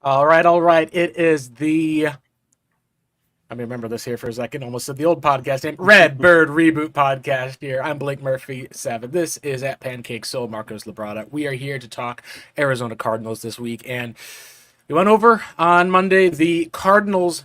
All right, all right. It is let me remember this here for a second. Almost said the old podcast name, Red Bird Reboot Podcast here. I'm Blake Murphy, 7. This is at Pancake Soul, Marcos Labrada. We are here to talk Arizona Cardinals this week. And we went over on Monday. The Cardinals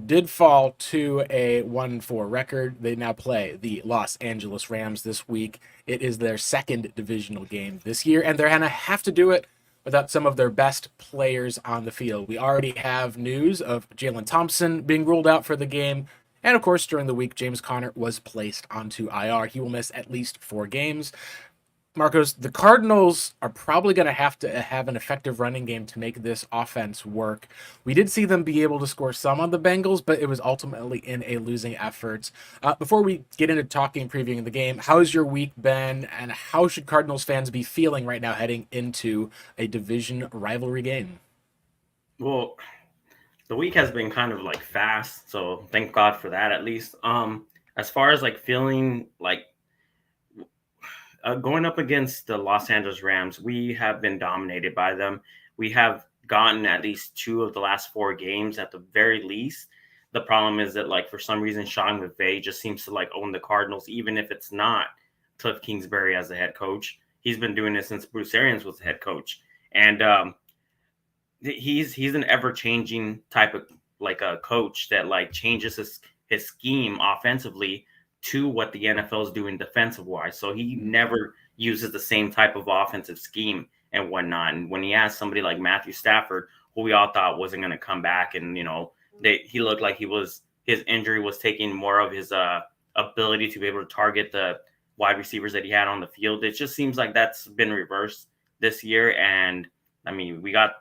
did fall to a 1-4 record. They now play the Los Angeles Rams this week. It is their second divisional game this year, and they're going to have to do it without some of their best players on the field. We already have news of Jalen Thompson being ruled out for the game. And of course, during the week, James Conner was placed onto IR. He will miss at least 4 games. Marcos, the Cardinals are probably going to have an effective running game to make this offense work. We did see them be able to score some on the Bengals, but it was ultimately in a losing effort. Before we get into talking and previewing the game, how's your week been, and how should Cardinals fans be feeling right now heading into a division rivalry game? Well, the week has been kind of like fast, so thank God for that at least. As far as like feeling like going up against the Los Angeles Rams, we have been dominated by them. We have gotten at least 2 of the last 4 games at the very least. The problem is that like for some reason Sean McVay just seems to like own the Cardinals, even if it's not Cliff Kingsbury as the head coach. He's been doing this since Bruce Arians was the head coach, and he's an ever changing type of like a coach that like changes his scheme offensively to what the NFL is doing defensive wise. So he never uses the same type of offensive scheme and whatnot. And when he has somebody like Matthew Stafford, who we all thought wasn't going to come back, and he looked like his injury was taking more of his ability to be able to target the wide receivers that he had on the field. It just seems like that's been reversed this year. And I mean, we got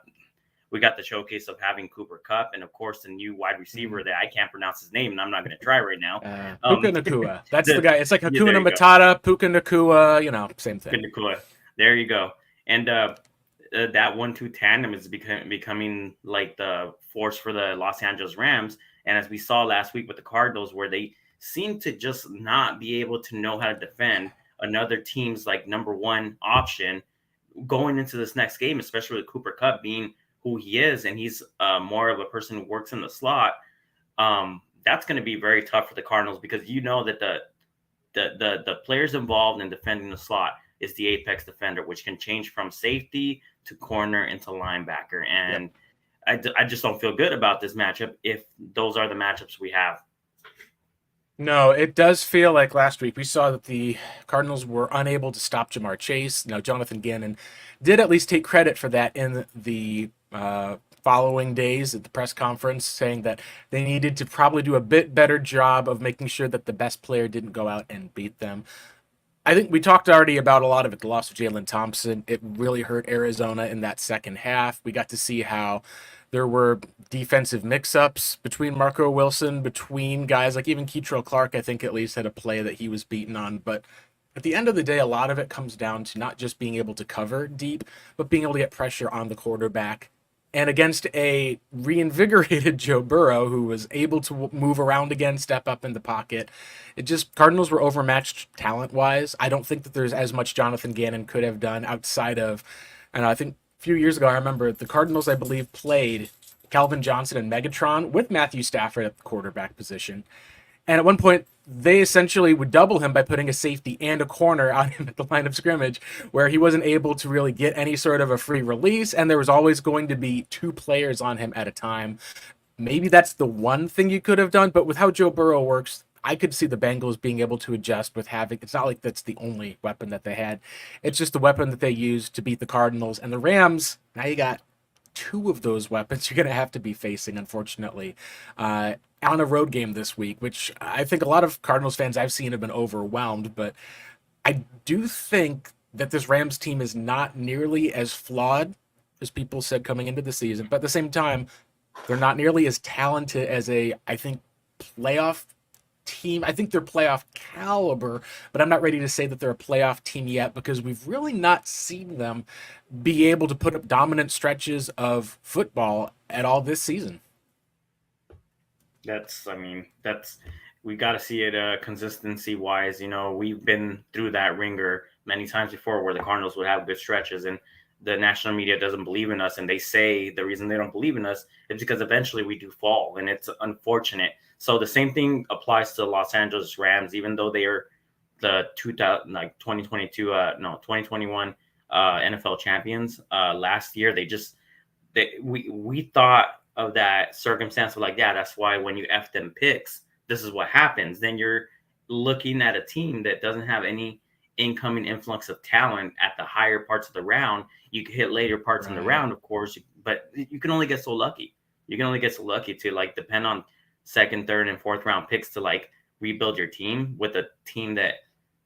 the showcase of having Cooper Kupp and, of course, the new wide receiver that I can't pronounce his name, and I'm not going to try right now. Puka Nacua. That's the guy. It's like Yeah, there Hakuna you go. Matata, Puka Nacua, same thing. Nacua. There you go. And that 1-2 tandem is becoming like the force for the Los Angeles Rams. And as we saw last week with the Cardinals, where they seem to just not be able to know how to defend another team's like number one option going into this next game, especially with Cooper Kupp being who he is, and he's more of a person who works in the slot. That's going to be very tough for the Cardinals, because you know that the players involved in defending the slot is the apex defender, which can change from safety to corner into linebacker. And I just don't feel good about this matchup if those are the matchups we have. No, it does feel like last week we saw that the Cardinals were unable to stop Jamar Chase. Now, Jonathan Gannon did at least take credit for that in the following days at the press conference, saying that they needed to probably do a bit better job of making sure that the best player didn't go out and beat them. I think we talked already about a lot of it. The loss of Jalen Thompson, it really hurt Arizona in that second half. We got to see how there were defensive mix-ups between Marco Wilson, between guys like even Keitrell Clark, I think at least had a play that he was beaten on. But at the end of the day, a lot of it comes down to not just being able to cover deep, but being able to get pressure on the quarterback. And against a reinvigorated Joe Burrow, who was able to move around again, step up in the pocket, it just Cardinals were overmatched talent wise. I don't think that there's as much Jonathan Gannon could have done outside of, and I think a few years ago I remember the Cardinals I believe played Calvin Johnson and Megatron with Matthew Stafford at the quarterback position. And at one point, they essentially would double him by putting a safety and a corner on him at the line of scrimmage, where he wasn't able to really get any sort of a free release, and there was always going to be 2 players on him at a time. Maybe that's the one thing you could have done, but with how Joe Burrow works, I could see the Bengals being able to adjust with having. It's not like that's the only weapon that they had. It's just the weapon that they used to beat the Cardinals and the Rams. Now you got 2 of those weapons you're going to have to be facing, unfortunately, on a road game this week, which I think a lot of Cardinals fans I've seen have been overwhelmed. But I do think that this Rams team is not nearly as flawed as people said coming into the season. But at the same time, they're not nearly as talented as I think, playoff team. I think they're playoff caliber, but I'm not ready to say that they're a playoff team yet, because we've really not seen them be able to put up dominant stretches of football at all this season. That's we got to see it consistency wise. We've been through that ringer many times before where the Cardinals would have good stretches, and the national media doesn't believe in us, and they say the reason they don't believe in us is because eventually we do fall, and it's unfortunate. So the same thing applies to the Los Angeles Rams, even though they are the 2022 no 2021 NFL champions last year. We thought of that circumstance of like, yeah, that's why when you F them picks, this is what happens. Then you're looking at a team that doesn't have any incoming influx of talent at the higher parts of the round. You could hit later parts in the Right. round, of course, but you can only get so lucky. You can only get so lucky to like depend on second, third, and fourth round picks to like rebuild your team with a team that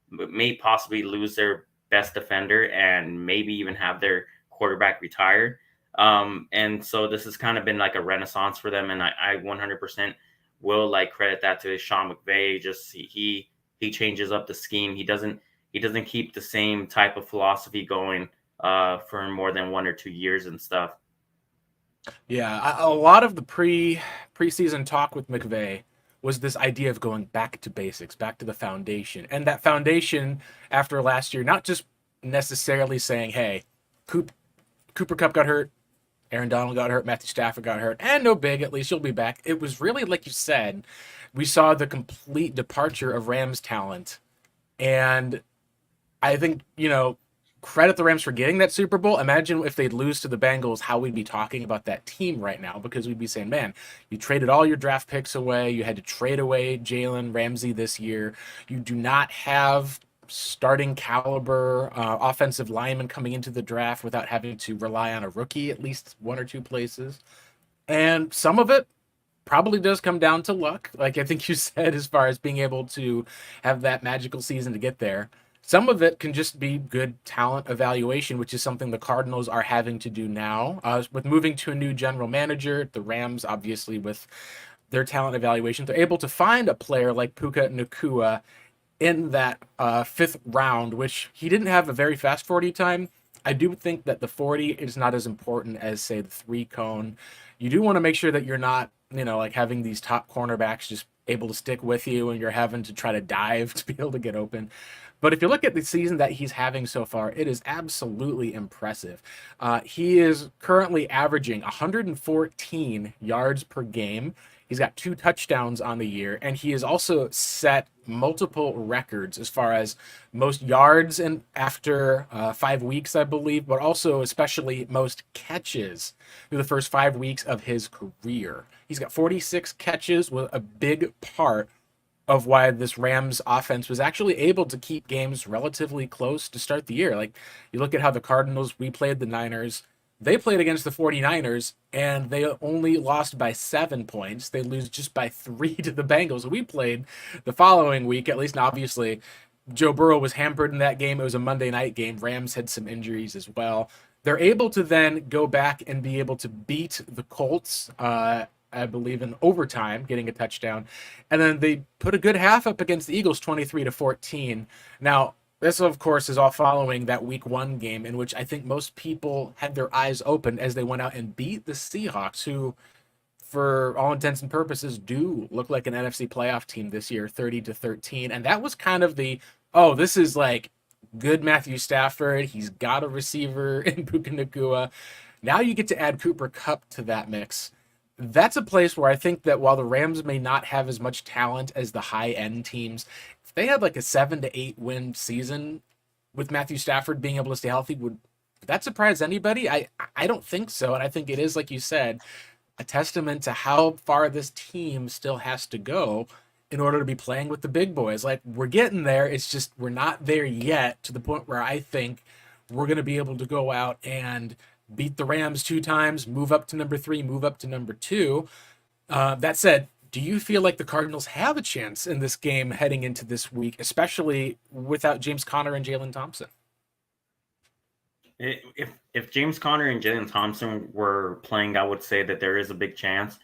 may possibly lose their best defender and maybe even have their quarterback retire. And so this has kind of been like a renaissance for them, and I 100% will like credit that to Sean McVay. Just he changes up the scheme. He doesn't keep the same type of philosophy going for more than 1 or 2 years and stuff. Yeah, a lot of the preseason talk with McVay was this idea of going back to basics, back to the foundation. And that foundation after last year, not just necessarily saying, hey, Cooper Kupp got hurt, Aaron Donald got hurt, Matthew Stafford got hurt, and no big, at least you'll be back. It was really, like you said, we saw the complete departure of Rams talent. And I think, credit the Rams for getting that Super Bowl. Imagine if they'd lose to the Bengals, how we'd be talking about that team right now, because we'd be saying, man, you traded all your draft picks away. You had to trade away Jalen Ramsey this year. You do not have starting caliber offensive linemen coming into the draft without having to rely on a rookie at least one or two places. And some of it probably does come down to luck, like I think you said, as far as being able to have that magical season to get there. Some of it can just be good talent evaluation, which is something the Cardinals are having to do now. With moving to a new general manager, the Rams, obviously, with their talent evaluation, they're able to find a player like Puka Nacua in that fifth round, which he didn't have a very fast 40 time. I do think that the 40 is not as important as, say, the three cone. You do want to make sure that you're not, like having these top cornerbacks just able to stick with you and you're having to try to dive to be able to get open. But if you look at the season that he's having so far, it is absolutely impressive. He is currently averaging 114 yards per game. He's got 2 touchdowns on the year, and he has also set multiple records as far as most yards and after 5 weeks, I believe, but also especially most catches through the first 5 weeks of his career. He's got 46 catches, with a big part of why this Rams offense was actually able to keep games relatively close to start the year. Like, you look at how the Cardinals, we played the Niners. They played against the 49ers and they only lost by 7 points. They lose just by 3 to the Bengals. We played the following week, at least obviously. Joe Burrow was hampered in that game. It was a Monday night game. Rams had some injuries as well. They're able to then go back and be able to beat the Colts, I believe, in overtime, getting a touchdown. And then they put a good half up against the Eagles, 23-14. Now, this, of course, is all following that week one game in which I think most people had their eyes open as they went out and beat the Seahawks, who, for all intents and purposes, do look like an NFC playoff team this year, 30-13. And that was kind of the, oh, this is like good Matthew Stafford. He's got a receiver in Puka Nacua. Now you get to add Cooper Kupp to that mix. That's a place where I think that while the Rams may not have as much talent as the high end teams, if they had like a 7 to 8 win season with Matthew Stafford being able to stay healthy, would that surprise anybody? I don't think so. And I think it is, like you said, a testament to how far this team still has to go in order to be playing with the big boys. Like, we're getting there. It's just we're not there yet to the point where I think we're going to be able to go out and beat the Rams 2 times, move up to number 3, move up to number 2. That said, do you feel like the Cardinals have a chance in this game heading into this week, especially without James Conner and Jalen Thompson? If James Conner and Jalen Thompson were playing, I would say that there is a big chance.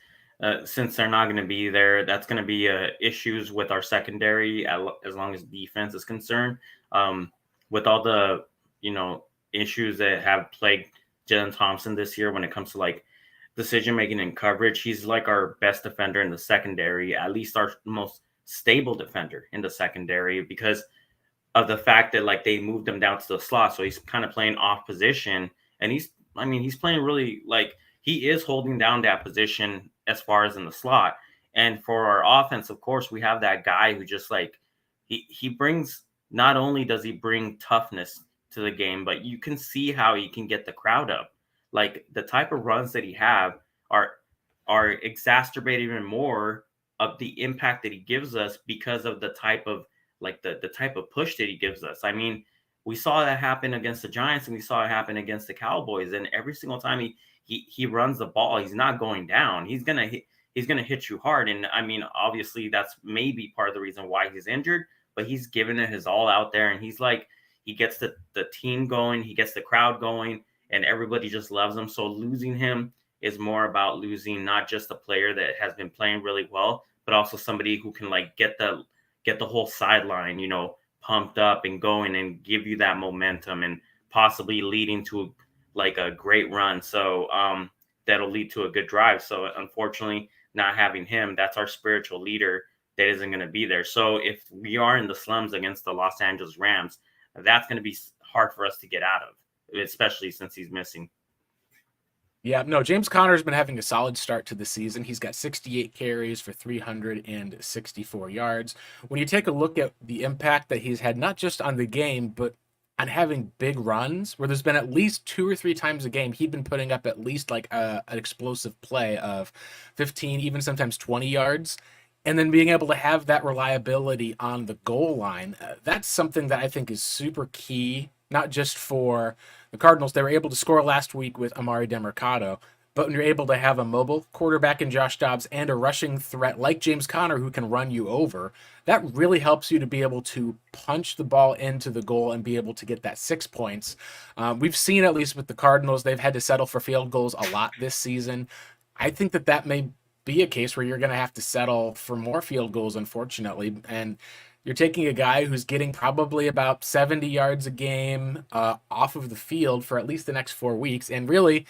Since they're not going to be there, that's going to be issues with our secondary as long as defense is concerned. With all the issues that have plagued Jalen Thompson this year when it comes to like decision making and coverage, he's like our best defender in the secondary, at least our most stable defender in the secondary, because of the fact that like they moved him down to the slot, so he's kind of playing off position, and he's playing really like he is holding down that position as far as in the slot. And for our offense, of course, we have that guy who just like he brings, not only does he bring toughness to the game, but you can see how he can get the crowd up. Like the type of runs that he have are exacerbated even more of the impact that he gives us because of the type of like the type of push that he gives us. I mean, we saw that happen against the Giants and we saw it happen against the Cowboys. And every single time he runs the ball, he's not going down. He's gonna hit you hard. And I mean, obviously that's maybe part of the reason why he's injured, but he's giving it his all out there. And he's like, he gets the team going, he gets the crowd going, and everybody just loves him. So losing him is more about losing not just a player that has been playing really well, but also somebody who can like get the whole sideline, pumped up and going and give you that momentum and possibly leading to like a great run. So that'll lead to a good drive. So unfortunately, not having him, that's our spiritual leader that isn't going to be there. So if we are in the slums against the Los Angeles Rams, that's going to be hard for us to get out of, especially since he's missing. Yeah, no, James Conner's been having a solid start to the season. He's got 68 carries for 364 yards. When you take a look at the impact that he's had, not just on the game, but on having big runs, where there's been at least 2 or 3 times a game, he'd been putting up at least like an explosive play of 15, even sometimes 20 yards. And then being able to have that reliability on the goal line, that's something that I think is super key, not just for the Cardinals. They were able to score last week with Amari Demercado, but when you're able to have a mobile quarterback in Josh Dobbs and a rushing threat like James Conner who can run you over, that really helps you to be able to punch the ball into the goal and be able to get that 6 points. We've seen, at least with the Cardinals, they've had to settle for field goals a lot this season. I think that may be a case where you're going to have to settle for more field goals, unfortunately. And you're taking a guy who's getting probably about 70 yards a game off of the field for at least the next 4 weeks. And really,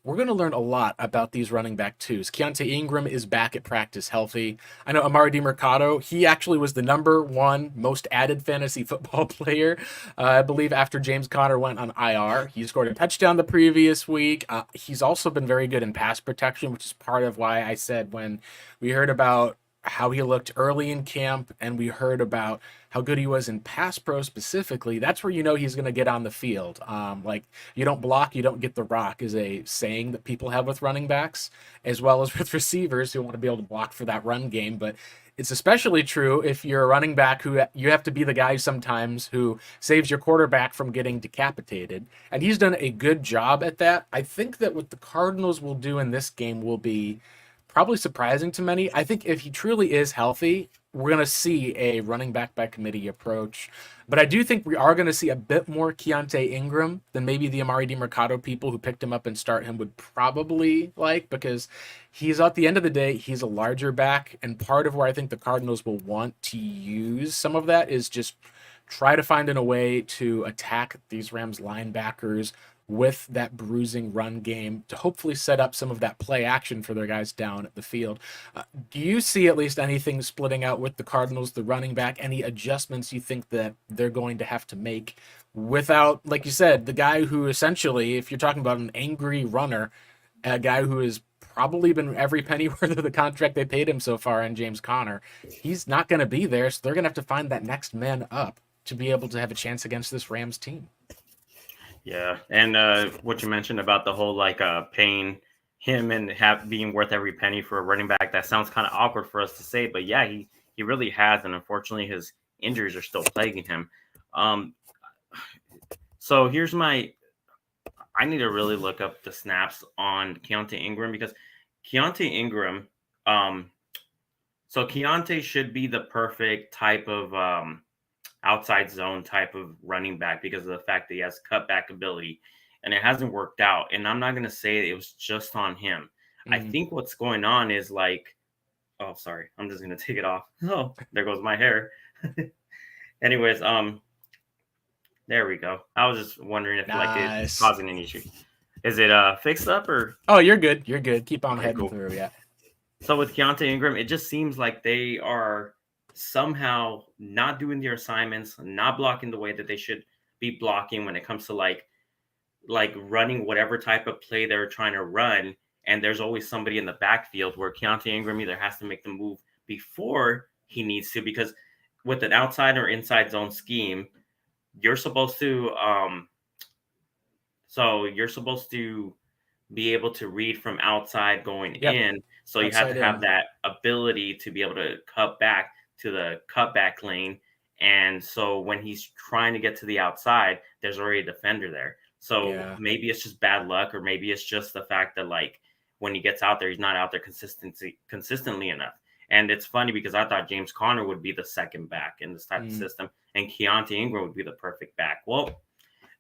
we're going to learn a lot about these running back twos. Keontae Ingram is back at practice healthy. I know Amari DiMercado, he actually was the #1 most added fantasy football player, I believe, after James Conner went on IR. He scored a touchdown the previous week. He's also been very good in pass protection, which is part of why I said when we heard about how he looked early in camp and we heard about how good he was in pass pro specifically, that's where you know he's going to get on the field. Like, you don't block, you don't get the rock is a saying that people have with running backs, as well as with receivers who want to be able to block for that run game. But it's especially true if you're a running back who you have to be the guy sometimes who saves your quarterback from getting decapitated. And he's done a good job at that. I think that what the Cardinals will do in this game will be probably surprising to many. I think if he truly is healthy, we're going to see a running back by committee approach. But I do think we are going to see a bit more Keontae Ingram than maybe the Amari DiMercado people who picked him up and start him would probably like, because he's, at the end of the day, he's a larger back. And part of where I think the Cardinals will want to use some of that is just try to find a way to attack these Rams linebackers with that bruising run game to hopefully set up some of that play action for their guys down at the field. Do you see at least anything splitting out with the Cardinals, the running back, any adjustments you think that they're going to have to make without, like you said, the guy who essentially, if you're talking about an angry runner, a guy who has probably been every penny worth of the contract they paid him so far in James Conner, he's not going to be there, so they're going to have to find that next man up to be able to have a chance against this Rams team. Yeah, and what you mentioned about the whole like paying him and being worth every penny for a running back, that sounds kind of awkward for us to say, but yeah, he really has, and unfortunately his injuries are still plaguing him. So here's I need to really look up the snaps on Keontae Ingram, because Keontae Ingram, so Keontae should be the perfect type of outside zone type of running back because of the fact that he has cutback ability, and it hasn't worked out. And I'm not going to say it was just on him. Mm-hmm. I think what's going on is like, oh, sorry, I'm just going to take it off. Oh, there goes my hair. Anyways, there we go. I was just wondering if like it's causing an issue. Is it fixed up or? Oh, you're good. You're good. Keep on heading through. Yeah. So with Keontae Ingram, it just seems like they are somehow not doing their assignments, not blocking the way that they should be blocking when it comes to like like running whatever type of play they're trying to run, and there's always somebody in the backfield where Keontae Ingram either has to make the move before he needs to, because with an outside or inside zone scheme, you're supposed to you're supposed to be able to read from outside going Yep, in. So you have to outside have in. that ability to be able to cut back to the cutback lane. And so when he's trying to get to the outside, there's already a defender there. So Yeah. maybe it's just bad luck, or maybe it's just the fact that like when he gets out there, he's not out there consistently enough. And it's funny because I thought James Conner would be the second back in this type of Mm, system, and Keontae Ingram would be the perfect back. Well,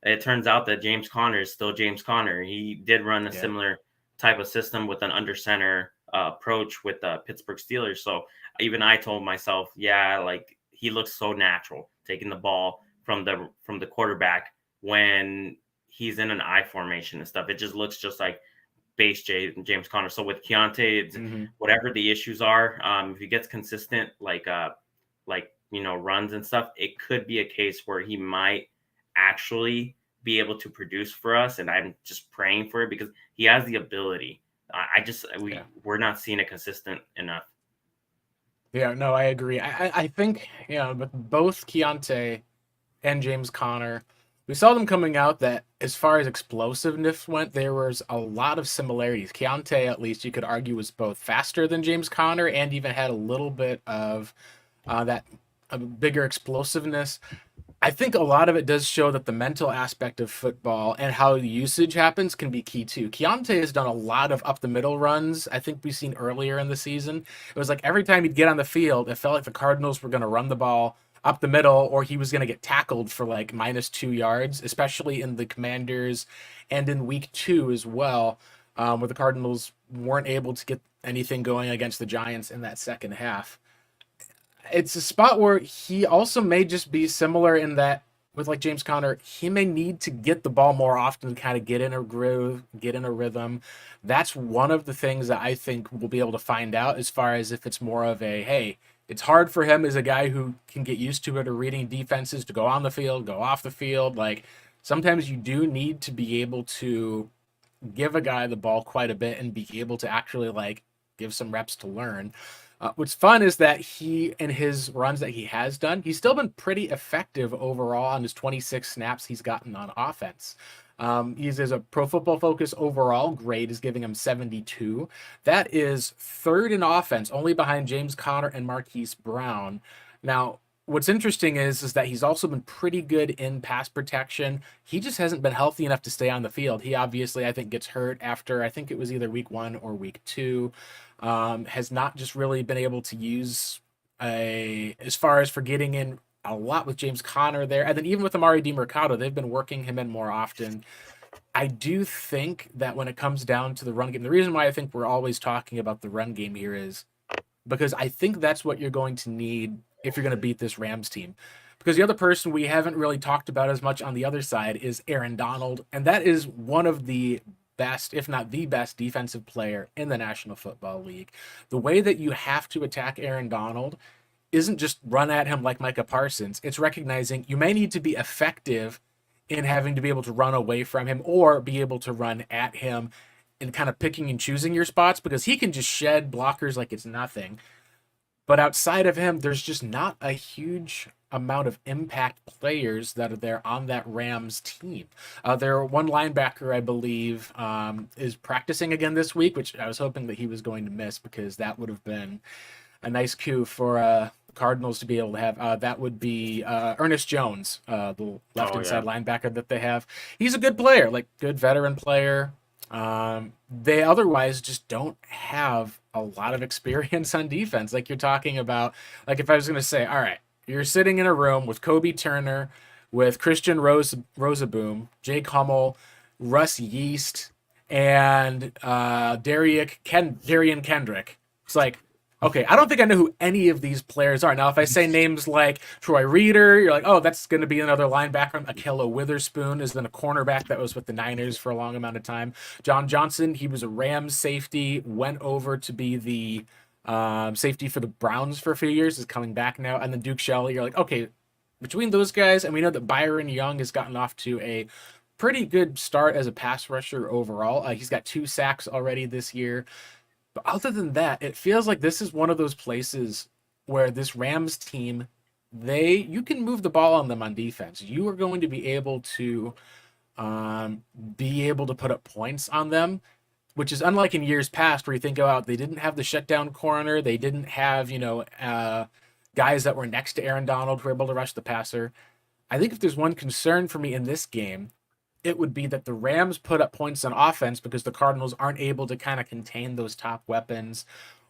it turns out that James Conner is still James Conner. He did run a yeah. similar type of system with an under center approach with the Pittsburgh Steelers. So even I told myself, yeah, like he looks so natural taking the ball from the quarterback when he's in an I formation and stuff. It just looks just like James Conner. So with Keontae, it's, Hmm. whatever the issues are, if he gets consistent like runs and stuff, it could be a case where he might actually be able to produce for us. And I'm just praying for it because he has the ability. I just Yeah. we're not seeing it consistent enough. Yeah, no, I agree. I think, but both Keontae and James Conner, we saw them coming out that as far as explosiveness went, there was a lot of similarities. Keontae, at least you could argue, was both faster than James Conner and even had a little bit of that bigger explosiveness. I think a lot of it does show that the mental aspect of football and how usage happens can be key too. Keontae has done a lot of up the middle runs. I think we've seen earlier in the season. It was like every time he'd get on the field, it felt like the Cardinals were going to run the ball up the middle or he was going to get tackled for like -2 yards, especially in the Commanders and in week 2 as well, where the Cardinals weren't able to get anything going against the Giants in that second half. It's a spot where he also may just be similar in that with like James Conner, he may need to get the ball more often to kind of get in a groove, get in a rhythm. That's one of the things that I think we'll be able to find out as far as if it's more of a hey, it's hard for him as a guy who can get used to it or reading defenses to go on the field, go off the field. Like sometimes you do need to be able to give a guy the ball quite a bit and be able to actually like give some reps to learn. What's fun is that he, in his runs that he has done, he's still been pretty effective overall on his 26 snaps he's gotten on offense. He's as a Pro Football Focus overall grade is giving him 72. That is third in offense, only behind James Conner and Marquise Brown. Now, what's interesting is that he's also been pretty good in pass protection. He just hasn't been healthy enough to stay on the field. He obviously, I think, gets hurt after I think it was either week 1 or week 2. Has not just really been able to use as far as for getting in a lot with James Conner there, and then even with Amari DiMercado, they've been working him in more often. I do think that when it comes down to the run game, the reason why I think we're always talking about the run game here is because I think that's what you're going to need if you're going to beat this Rams team. Because the other person we haven't really talked about as much on the other side is Aaron Donald, and that is one of the best, if not the best, defensive player in the National Football League. The way that you have to attack Aaron Donald isn't just run at him like Micah Parsons. It's recognizing you may need to be effective in having to be able to run away from him or be able to run at him and kind of picking and choosing your spots because he can just shed blockers like it's nothing. But outside of him, there's just not a huge amount of impact players that are there on that Rams team. Their one linebacker, I believe, is practicing again this week, which I was hoping that he was going to miss because that would have been a nice coup for Cardinals to be able to have. That would be Ernest Jones, the left Oh inside yeah. linebacker that they have. He's a good player, like good veteran player. They otherwise just don't have a lot of experience on defense. Like you're talking about, like if I was going to say, all right, you're sitting in a room with Kobe Turner, with Christian Rosaboom, Jake Hummel, Russ Yeast, and Darian Kendrick. It's like, okay, I don't think I know who any of these players are. Now, if I say names like Troy Reader, you're like, oh, that's going to be another linebacker. Ahkello Witherspoon is then a cornerback that was with the Niners for a long amount of time. John Johnson, he was a Rams safety, went over to be the safety for the Browns for a few years, is coming back now. And then Duke Shelley, you're like, okay, between those guys, and we know that Byron Young has gotten off to a pretty good start as a pass rusher overall. He's got 2 sacks already this year. But other than that, it feels like this is one of those places where this Rams team, you can move the ball on them on defense. You are going to um, be able to put up points on them, which is unlike in years past where you think about they didn't have the shutdown corner, they didn't have guys that were next to Aaron Donald who were able to rush the passer. I think if there's one concern for me in this game, it would be that the Rams put up points on offense because the Cardinals aren't able to kind of contain those top weapons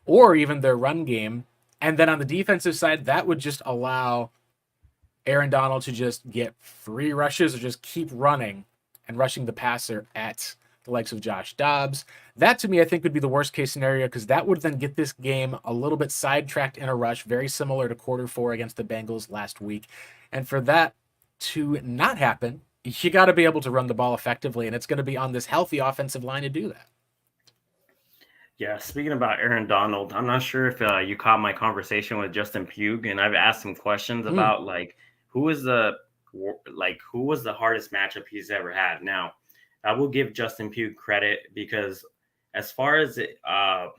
or even their run game. And then on the defensive side, that would just allow Aaron Donald to just get free rushes or just keep running and rushing the passer at the likes of Josh Dobbs. That to me, I think would be the worst case scenario because that would then get this game a little bit sidetracked in a rush, very similar to quarter 4 against the Bengals last week. And for that to not happen, you got to be able to run the ball effectively, and it's going to be on this healthy offensive line to do that. Yeah, speaking about Aaron Donald, I'm not sure if you caught my conversation with Justin Pugh, and I've asked him questions Mm, about who is the who was the hardest matchup he's ever had. Now, I will give Justin Pugh credit because as far as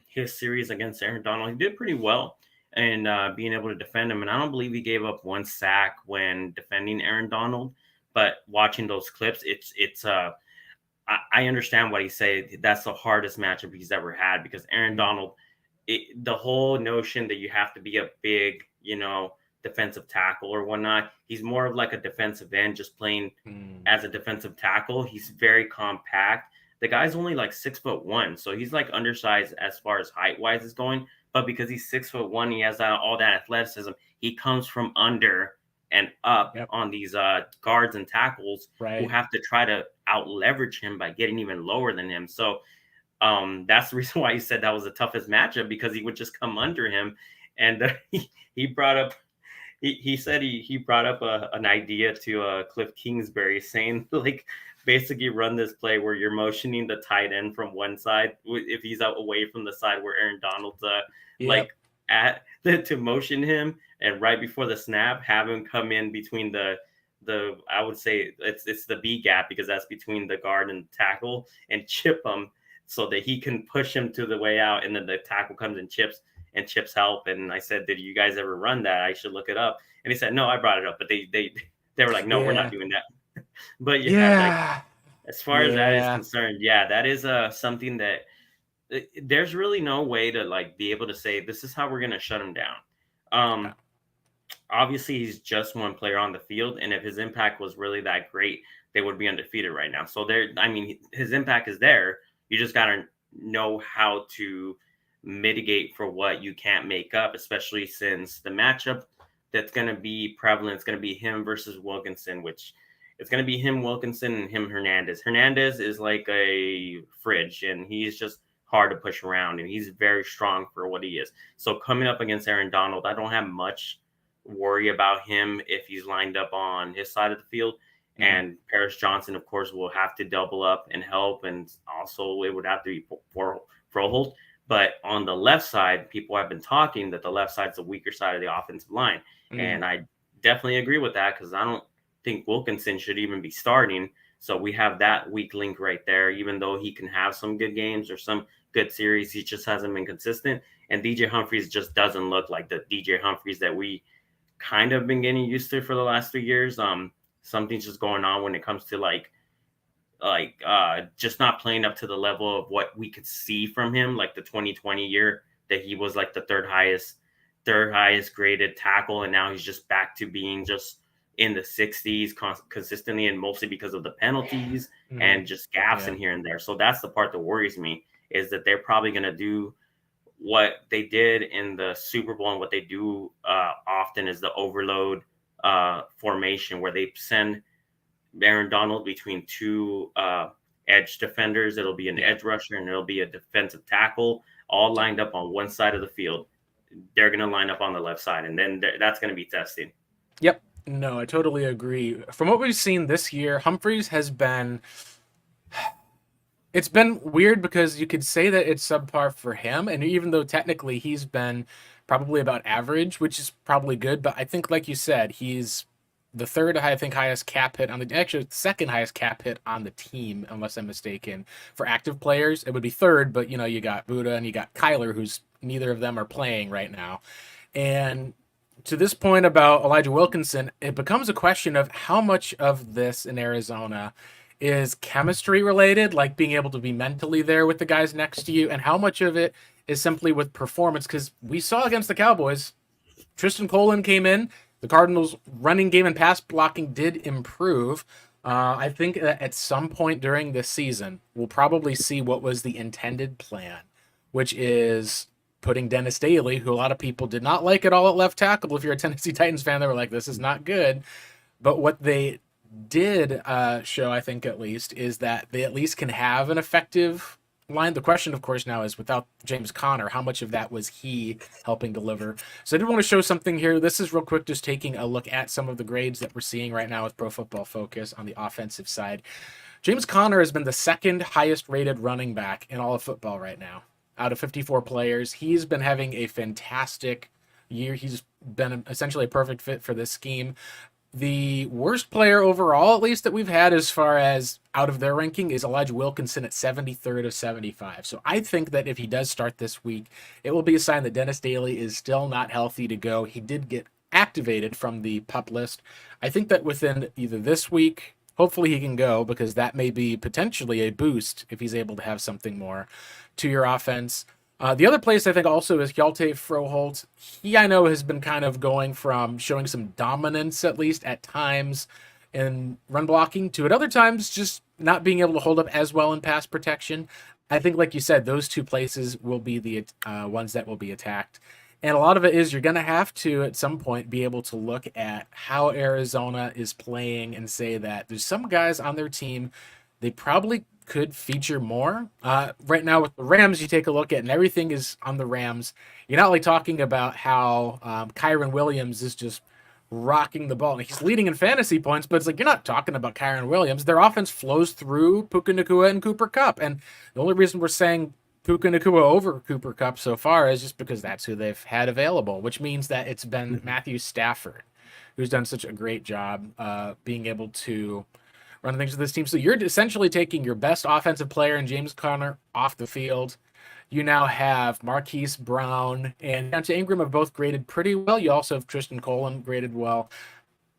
his series against Aaron Donald, he did pretty well in being able to defend him, and I don't believe he gave up 1 sack when defending Aaron Donald. But watching those clips, I understand what he said. That's the hardest matchup he's ever had because Aaron mm, Donald, the whole notion that you have to be a big, defensive tackle or whatnot. He's more of like a defensive end, just playing mm. as a defensive tackle. He's very compact. The guy's only like 6'1", so he's like undersized as far as height wise is going. But because he's 6'1", he has all that athleticism. He comes from under and up Yep. on these guards and tackles who Right. have to try to out leverage him by getting even lower than him. So that's the reason why he said that was the toughest matchup because he would just come under him. And he brought up he said he brought up an idea to Cliff Kingsbury saying like basically run this play where you're motioning the tight end from one side if he's out away from the side where Aaron Donald's Yep. like at to motion him and right before the snap have him come in between the I would say it's the B gap because that's between the guard and the tackle and chip him so that he can push him to the way out and then the tackle comes and chips help. And I said, did you guys ever run that? I should look it up. And he said, no, I brought it up, but they were like, no, we're not Yeah. doing that. But yeah, like Yeah. as far as that is Yeah. concerned, yeah, that is something that there's really no way to like be able to say this is how we're gonna shut him down. Yeah. Um, Obviously he's just one player on the field, and if his impact was really that great, they would be undefeated right now. So there, I mean, his impact is there. You just gotta know how to mitigate for what you can't make up, especially since the matchup that's going to be prevalent is going to be him versus Wilkinson, which it's going to be him, Wilkinson, and him, Hernandez. Hernandez is like a fridge, and he's just hard to push around, and he's very strong for what he is. So coming up against Aaron Donald, I don't have much worry about him if he's lined up on his side of the field. Mhm. And Paris Johnson, of course, will have to double up and help, and also it would have to be for Froholt. But on the left side, people have been talking that the left side is the weaker side of the offensive line. Mm. And I definitely agree with that because I don't think Wilkinson should even be starting. So we have that weak link right there, even though he can have some good games or some good series, he just hasn't been consistent. And DJ Humphries just doesn't look like the DJ Humphries that we kind of been getting used to for the last 3 years. Something's just going on when it comes to just not playing up to the level of what we could see from him, like the 2020 year that he was like the third highest graded tackle, and now he's just back to being just in the 60s consistently, and mostly because of the penalties Mm. and just gaps Yeah. in here and there. So that's the part that worries me is that they're probably going to do what they did in the Super Bowl and what they do often is the overload formation where they send Aaron Donald between two edge defenders. It'll be an Yeah. edge rusher and it'll be a defensive tackle, all Yep. lined up on one side of the field. They're going to line up on the left side, and then that's going to be testing. Yep. No, I totally agree. From what we've seen this year, Humphreys has been. It's been weird because you could say that it's subpar for him, and even though technically he's been probably about average, which is probably good, but I think, like you said, he's the third, I think, highest cap hit on the actually the second highest cap hit on the team, unless I'm mistaken, for active players. It would be third, but you got Buda and you got Kyler, who's neither of them are playing right now. And to this point about Elijah Wilkinson, it becomes a question of how much of this in Arizona is chemistry related, like being able to be mentally there with the guys next to you, and how much of it is simply with performance. Because we saw against the Cowboys, Tristan Colin came in. The Cardinals' running game and pass blocking did improve. I think that at some point during this season, we'll probably see what was the intended plan, which is putting Dennis Daly, who a lot of people did not like at all at left tackle. If you're a Tennessee Titans fan, they were like, this is not good. But what they did show, I think at least, is that they at least can have an effective line. The question, of course, now is without James Conner, how much of that was he helping deliver? So I did want to show something here. This is real quick, just taking a look at some of the grades that we're seeing right now with Pro Football Focus on the offensive side. James Conner has been the second highest rated running back in all of football right now. Out of 54 players, he's been having a fantastic year. He's been essentially a perfect fit for this scheme. The worst player overall, at least that we've had as far as out of their ranking, is Elijah Wilkinson at 73rd of 75. So I think that if he does start this week, it will be a sign that Dennis Daly is still not healthy to go. He did get activated from the PUP list. I think that within either this week, hopefully he can go, because that may be potentially a boost if he's able to have something more to your offense. The other place I think also is Hjalte Froholt. He, I know, has been kind of going from showing some dominance, at least at times, in run blocking to at other times just not being able to hold up as well in pass protection. I think, like you said, those two places will be the ones that will be attacked. And a lot of it is you're going to have to, at some point, be able to look at how Arizona is playing and say that there's some guys on their team, they probably could feature more. Right now with the Rams, you take a look at, and everything is on the Rams. You're not like talking about how Kyron Williams is just rocking the ball. And he's leading in fantasy points, but it's like you're not talking about Kyron Williams. Their offense flows through Puka Nacua and Cooper Kupp. And the only reason we're saying Puka Nacua over Cooper Kupp so far is just because that's who they've had available, which means that it's been Matthew Stafford who's done such a great job being able to run things with this team. So you're essentially taking your best offensive player in James Conner off the field. You now have Marquise Brown and Deontay Ingram have both graded pretty well. You also have Tristan Colin graded well.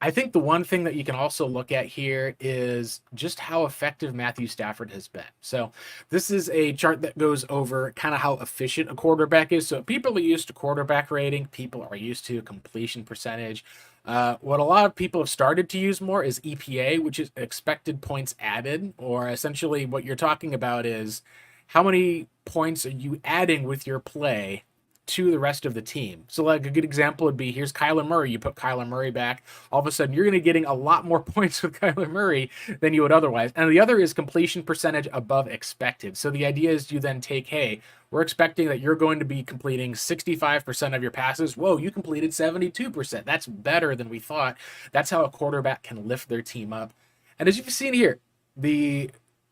I think the one thing that you can also look at here is just how effective Matthew Stafford has been. So this is a chart that goes over kind of how efficient a quarterback is. So people are used to quarterback rating. People are used to completion percentage. What a lot of people have started to use more is EPA, which is expected points added, or essentially what you're talking about is how many points are you adding with your play to the rest of the team. So like a good example would be, here's Kyler Murray. You put Kyler Murray back. All of a sudden, you're going to getting a lot more points with Kyler Murray than you would otherwise. And the other is completion percentage above expected. So the idea is you then take, hey, we're expecting that you're going to be completing 65% of your passes. Whoa, you completed 72%. That's better than we thought. That's how a quarterback can lift their team up. And as you've seen here,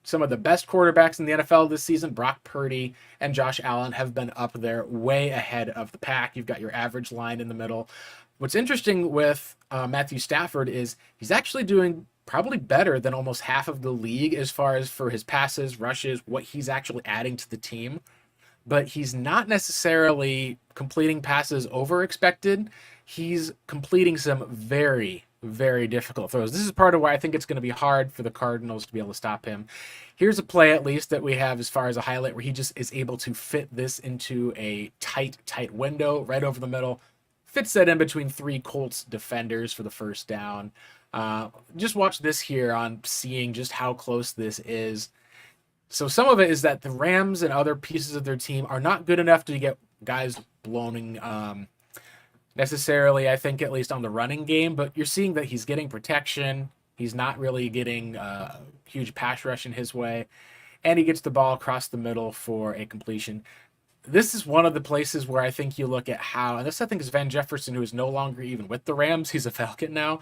some of the best quarterbacks in the NFL this season, Brock Purdy and Josh Allen, have been up there way ahead of the pack. You've got your average line in the middle. What's interesting with Matthew Stafford is he's actually doing probably better than almost half of the league as far as for his passes, rushes, what he's actually adding to the team. But he's not necessarily completing passes over expected. He's completing some very, very difficult throws. This is part of why I think it's going to be hard for the Cardinals to be able to stop him. Here's a play, at least, that we have as far as a highlight where he just is able to fit this into a tight window right over the middle. Fits that in between three Colts defenders for the first down. Just watch this here on seeing just how close this is. So some of it is that the Rams and other pieces of their team are not good enough to get guys blown necessarily, I think, at least on the running game, but you're seeing that he's getting protection. He's not really getting huge pass rush in his way, and he gets the ball across the middle for a completion. This is one of the places where I think you look at how, and this I think is Van Jefferson, who is no longer even with the Rams. He's a Falcon now.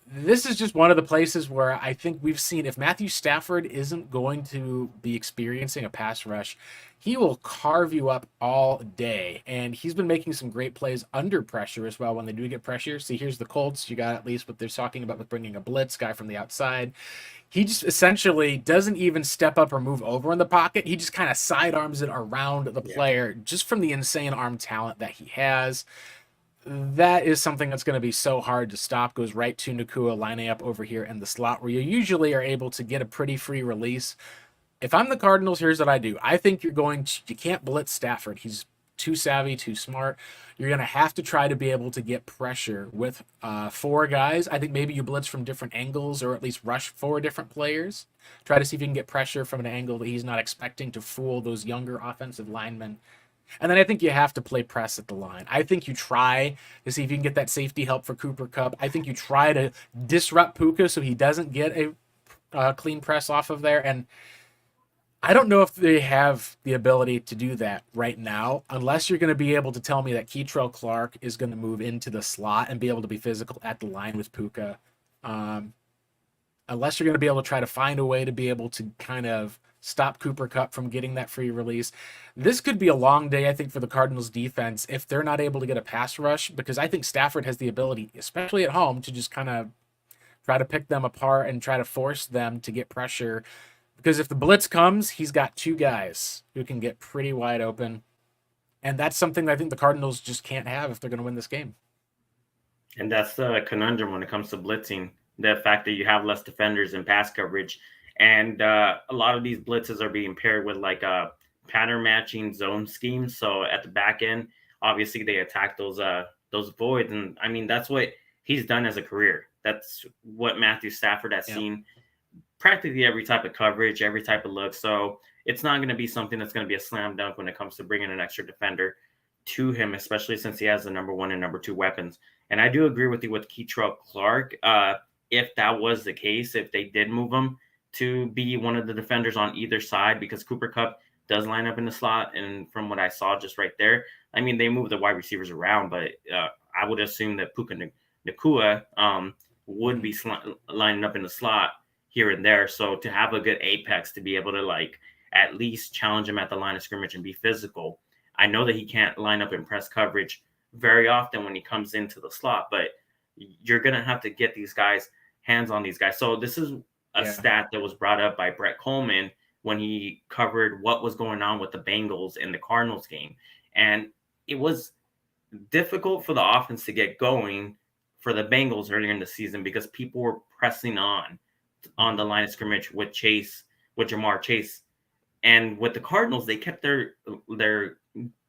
this is just one of the places where I think we've seen if Matthew Stafford isn't going to be experiencing a pass rush, he will carve you up all day. And he's been making some great plays under pressure as well when they do get pressure. See, here's the Colts. You got at least what they're talking about with bringing a blitz guy from the outside. He just essentially doesn't even step up or move over in the pocket. He just kind of sidearms it around the Yeah. player just from the insane arm talent that he has. That is something that's going to be so hard to stop. Goes right to Nacua lining up over here in the slot where you usually are able to get a pretty free release. If I'm the Cardinals, here's what I do. I think you can't blitz Stafford. He's too savvy, too smart. You're going to have to try to be able to get pressure with four guys. I think maybe you blitz from different angles or at least rush four different players. Try to see if you can get pressure from an angle that he's not expecting to fool those younger offensive linemen. And then I think you have to play press at the line. I think you try to see if you can get that safety help for Cooper Kupp. I think you try to disrupt Puka so he doesn't get a clean press off of there. And I don't know if they have the ability to do that right now, unless you're going to be able to tell me that Keitrell Clark is going to move into the slot and be able to be physical at the line with Puka. Um, Unless you're going to be able to try to find a way to be able to kind of stop Cooper Kupp from getting that free release. This could be a long day, I think, for the Cardinals defense if they're not able to get a pass rush, because I think Stafford has the ability, especially at home, to just kind of try to pick them apart and try to force them to get pressure. Because if the blitz comes, he's got two guys who can get pretty wide open. And that's something that I think the Cardinals just can't have if they're going to win this game. And that's the conundrum when it comes to blitzing. The fact that you have less defenders in pass coverage. And a lot of these blitzes are being paired with like a pattern matching zone scheme. So at the back end, obviously they attack those voids. And I mean, that's what he's done as a career. That's what Matthew Stafford has Yep. seen practically every type of coverage, every type of look. So it's not going to be something that's going to be a slam dunk when it comes to bringing an extra defender to him, especially since he has the number one and number two weapons. And I do agree with you with Keitrell Clark. If that was the case, if they did move him to be one of the defenders on either side, because Cooper Kupp does line up in the slot, and from what I saw just right there, I mean they move the wide receivers around, but I would assume that Puka Nacua would be lining up in the slot here and there. So to have a good apex to be able to like at least challenge him at the line of scrimmage and be physical. I know that he can't line up in press coverage very often when he comes into the slot, but you're going to have to get these guys hands on these guys. So this is a Yeah. stat that was brought up by Brett Coleman when he covered what was going on with the Bengals in the Cardinals game. And it was difficult for the offense to get going for the Bengals earlier in the season because people were pressing on the line of scrimmage with Jamar Chase. And with the Cardinals, they kept their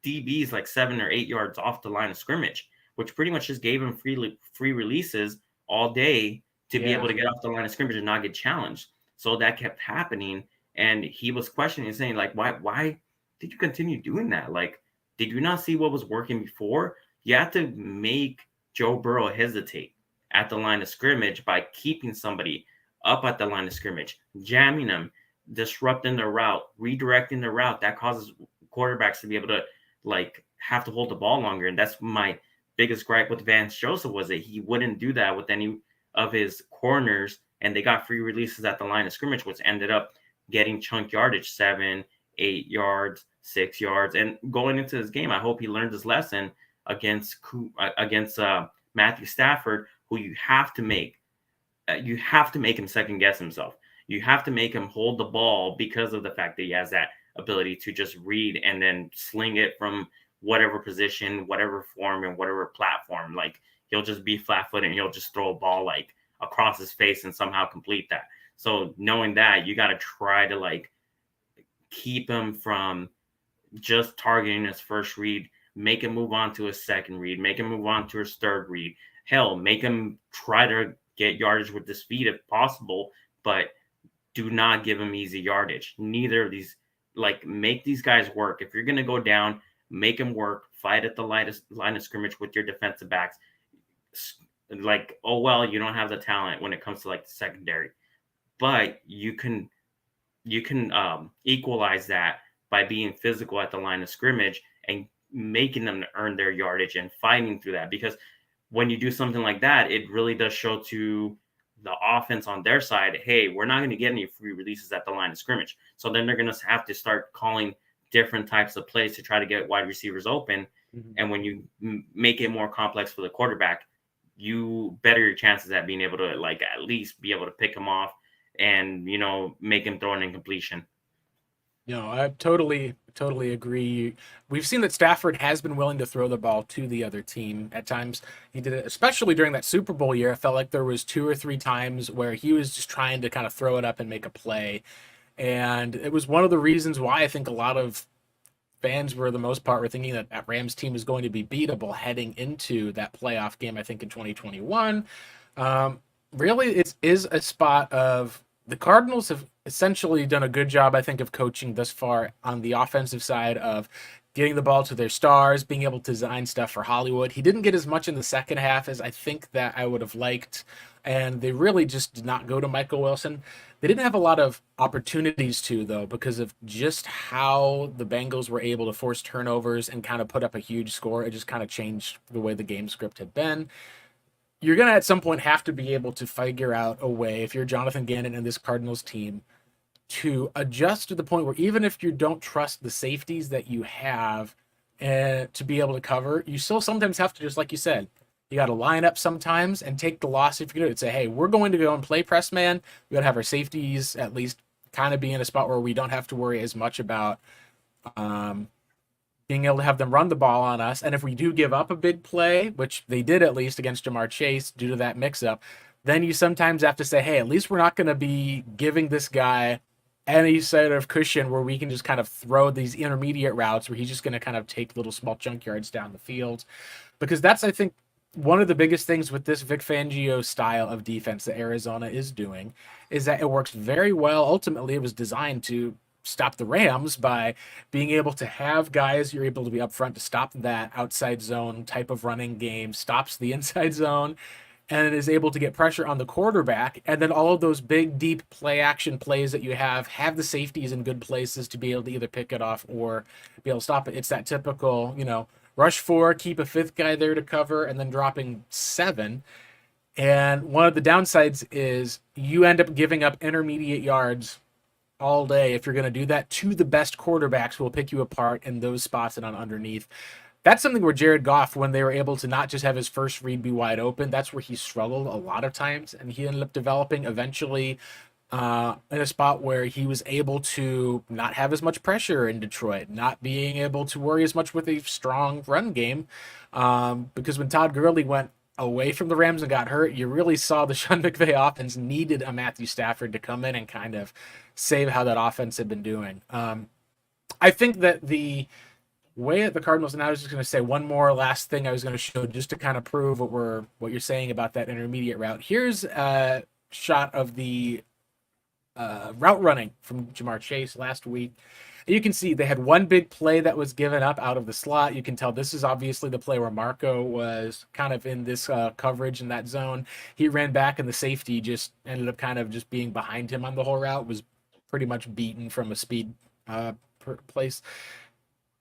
DBs like 7 or 8 yards off the line of scrimmage, which pretty much just gave him free releases all day to be able Yeah. to get off the line of scrimmage and not get challenged. So that kept happening, and he was questioning and saying like, why did you continue doing that? Like, did you not see what was working before? You have to make Joe Burrow hesitate at the line of scrimmage by keeping somebody up at the line of scrimmage, jamming them, disrupting the route, redirecting the route. That causes quarterbacks to be able to like have to hold the ball longer. And that's my biggest gripe with Vance Joseph was that he wouldn't do that with any of his corners, and they got free releases at the line of scrimmage, which ended up getting chunk yardage, 7, 8 yards, 6 yards. And going into this game, I hope he learned his lesson against Matthew Stafford, who you have to make him second guess himself. You have to make him hold the ball because of the fact that he has that ability to just read and then sling it from whatever position, whatever form, and whatever platform. Like he'll just be flat footed and he'll just throw a ball like across his face and somehow complete that. So knowing that, you got to try to like keep him from just targeting his first read, make him move on to his second read, make him move on to his third read. Hell, make him try to get yardage with his feet if possible, but do not give him easy yardage. Neither of these, like, make these guys work. If you're going to go down, make them work. Fight at the line of scrimmage with your defensive backs. Like, oh, well, you don't have the talent when it comes to like the secondary, but you can equalize that by being physical at the line of scrimmage and making them earn their yardage and fighting through that. Because when you do something like that, it really does show to the offense on their side, hey, we're not going to get any free releases at the line of scrimmage. So then they're going to have to start calling different types of plays to try to get wide receivers open. Mm-hmm. And when you make it more complex for the quarterback, you better your chances at being able to like at least be able to pick him off and make him throw an incompletion. No, I totally agree. We've seen that Stafford has been willing to throw the ball to the other team at times. He did it, especially during that Super Bowl year. I felt like there was 2 or 3 times where he was just trying to kind of throw it up and make a play. And it was one of the reasons why I think a lot of fans were the most part were thinking that that Rams team is going to be beatable heading into that playoff game, I think in 2021. Um, really, it is a spot of the Cardinals have essentially done a good job, I think, of coaching thus far on the offensive side of getting the ball to their stars, being able to design stuff for Hollywood. He didn't get as much in the second half as I think that I would have liked, and they really just did not go to Michael Wilson. They didn't have a lot of opportunities to, though, because of just how the Bengals were able to force turnovers and kind of put up a huge score. It just kind of changed the way the game script had been. You're going to at some point have to be able to figure out a way, if you're Jonathan Gannon and this Cardinals team, to adjust to the point where even if you don't trust the safeties that you have to be able to cover, you still sometimes have to, just like you said, you got to line up sometimes and take the loss if you do it. Say, hey, we're going to go and play press man. We got to have our safeties at least kind of be in a spot where we don't have to worry as much about um, being able to have them run the ball on us. And if we do give up a big play, which they did at least against Jamar Chase due to that mix up, then you sometimes have to say, hey, at least we're not going to be giving this guy any sort of cushion where we can just kind of throw these intermediate routes where he's just going to kind of take little small chunk yards down the field. Because that's, I think, one of the biggest things with this Vic Fangio style of defense that Arizona is doing is that it works very well. Ultimately, it was designed to stop the Rams by being able to have guys you're able to be up front to stop that outside zone type of running game, stops the inside zone, and is able to get pressure on the quarterback. And then all of those big, deep play action plays that you have the safeties in good places to be able to either pick it off or be able to stop it. It's that typical, rush 4, keep a fifth guy there to cover, and then dropping 7. And one of the downsides is you end up giving up intermediate yards all day if you're going to do that to the best quarterbacks who will pick you apart in those spots and on underneath. That's something where Jared Goff, when they were able to not just have his first read be wide open, that's where he struggled a lot of times. And he ended up developing eventually in a spot where he was able to not have as much pressure in Detroit, not being able to worry as much with a strong run game. Because when Todd Gurley went away from the Rams and got hurt, you really saw the Sean McVay offense needed a Matthew Stafford to come in and kind of save how that offense had been doing. I think that the way at the Cardinals, and I was just going to say one more last thing I was going to show just to kind of prove what you're saying about that intermediate route. Here's a shot of the route running from Jamar Chase last week. You can see they had one big play that was given up out of the slot. You can tell this is obviously the play where Marco was kind of in this coverage in that zone. He ran back and the safety just ended up kind of just being behind him on the whole route, was pretty much beaten from a speed place.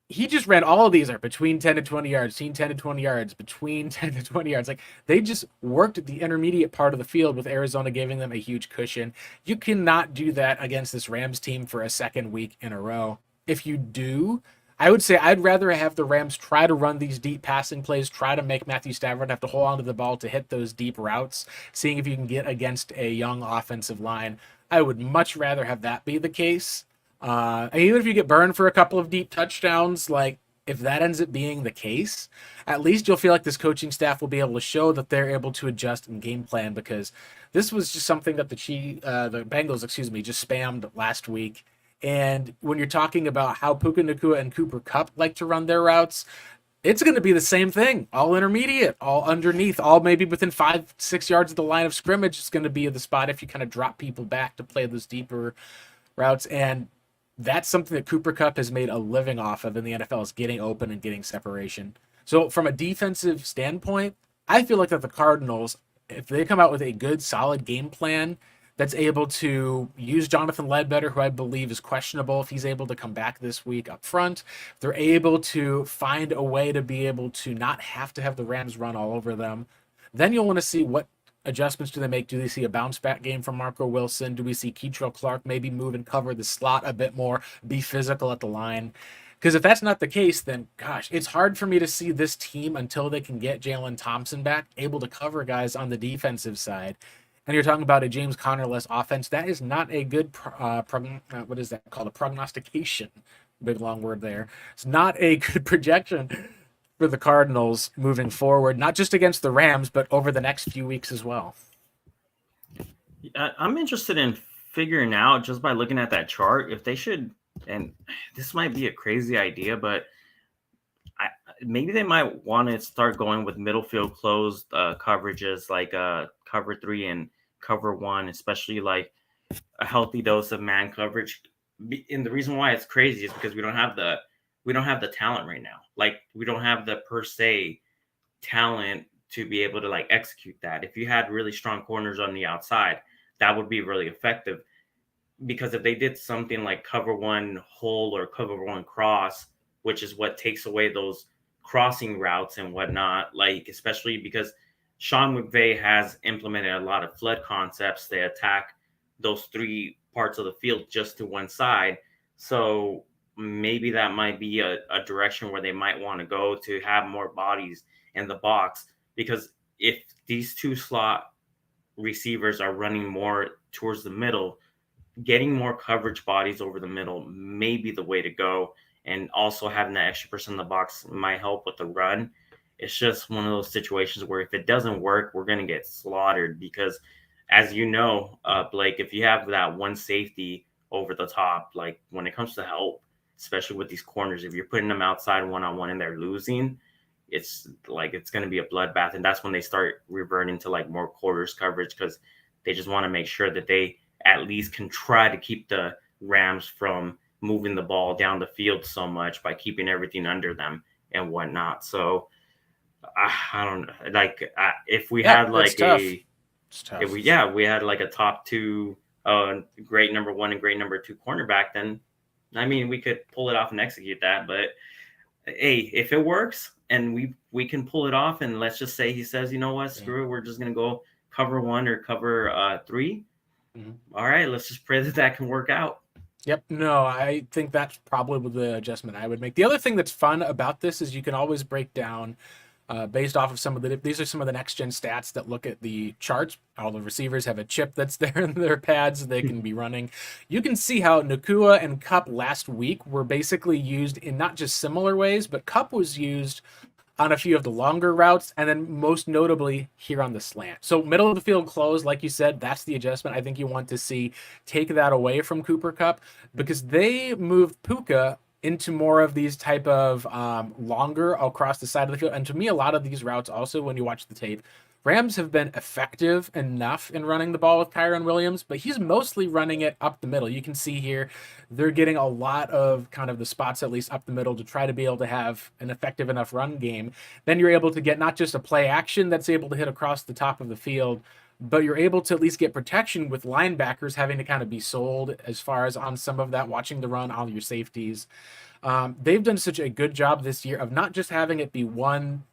He just ran all of these are between 10 to 20 yards, between 10 to 20 yards, between 10 to 20 yards. Like they just worked the intermediate part of the field with Arizona giving them a huge cushion. You cannot do that against this Rams team for a second week in a row. If you do, I would say I'd rather have the Rams try to run these deep passing plays, try to make Matthew Stafford have to hold on to the ball to hit those deep routes, seeing if you can get against a young offensive line. I would much rather have that be the case. And even if you get burned for a couple of deep touchdowns, like if that ends up being the case, at least you'll feel like this coaching staff will be able to show that they're able to adjust and game plan, because this was just something that the Bengals, just spammed last week. And when you're talking about how Puka Nacua and Cooper Kupp like to run their routes, it's going to be the same thing. All intermediate, all underneath, all maybe within 5-6 yards of the line of scrimmage. It's going to be the spot if you kind of drop people back to play those deeper routes. And that's something that Cooper Kupp has made a living off of in the NFL, is getting open and getting separation. So from a defensive standpoint, I feel like that the Cardinals, if they come out with a good, solid game plan that's able to use Jonathan Ledbetter, who I believe is questionable if he's able to come back this week up front, if they're able to find a way to be able to not have to have the Rams run all over them, then you'll want to see what adjustments do they make? Do they see a bounce back game from Marco Wilson? Do we see Keitrell Clark maybe move and cover the slot a bit more, be physical at the line? Because if that's not the case, then gosh, it's hard for me to see this team until they can get Jalen Thompson back, able to cover guys on the defensive side. And you're talking about a James Conner-less offense. That is not a good, what is that called? A prognostication. Big long word there. It's not a good projection for the Cardinals moving forward, not just against the Rams, but over the next few weeks as well. I'm interested in figuring out just by looking at that chart if they should, and this might be a crazy idea, but maybe they might want to start going with middle field closed coverages like cover 3 and cover 1, especially like a healthy dose of man coverage. And the reason why it's crazy is because we don't have the talent right now. Like we don't have the per se talent to be able to like execute that. If you had really strong corners on the outside, that would be really effective. Because if they did something like cover 1 hole or cover 1 cross, which is what takes away those crossing routes and whatnot, like especially because Sean McVay has implemented a lot of flood concepts. They attack those 3 parts of the field just to one side. So maybe that might be a direction where they might want to go to have more bodies in the box. Because if these 2 slot receivers are running more towards the middle, getting more coverage bodies over the middle may be the way to go. And also having that extra person in the box might help with the run. It's just one of those situations where if it doesn't work, we're going to get slaughtered because, as you know, Blake, if you have that one safety over the top, like when it comes to help, especially with these corners, if you're putting them outside one-on-one and they're losing, it's like it's going to be a bloodbath. And that's when they start reverting to like more quarters coverage because they just want to make sure that they at least can try to keep the Rams from moving the ball down the field so much by keeping everything under them and whatnot. So I don't know. Like if we had like we had like a top 2, great number 1 and great number 2 cornerback, then I mean we could pull it off and execute that. But hey, if it works and we can pull it off, and let's just say he says, you know what, screw it, we're just gonna go cover 1 or cover 3. Mm-hmm. All right, let's just pray that can work out. Yep. No, I think that's probably the adjustment I would make. The other thing that's fun about this is you can always break down based off of these are some of the next gen stats that look at the charts. All the receivers have a chip that's there in their pads they can be running. You can see how Nacua and Kupp last week were basically used in not just similar ways, but Kupp was used on a few of the longer routes, and then most notably here on the slant. So middle of the field close, like you said, that's the adjustment I think you want to see. Take that away from Cooper Kupp because they moved Puca into more of these type of longer across the side of the field. And to me, a lot of these routes also, when you watch the tape, Rams have been effective enough in running the ball with Kyren Williams, but he's mostly running it up the middle. You can see here, they're getting a lot of kind of the spots, at least up the middle, to try to be able to have an effective enough run game. Then you're able to get not just a play action that's able to hit across the top of the field, but you're able to at least get protection with linebackers having to kind of be sold as far as on some of that, watching the run, all your safeties. They've done such a good job this year of not just having it be one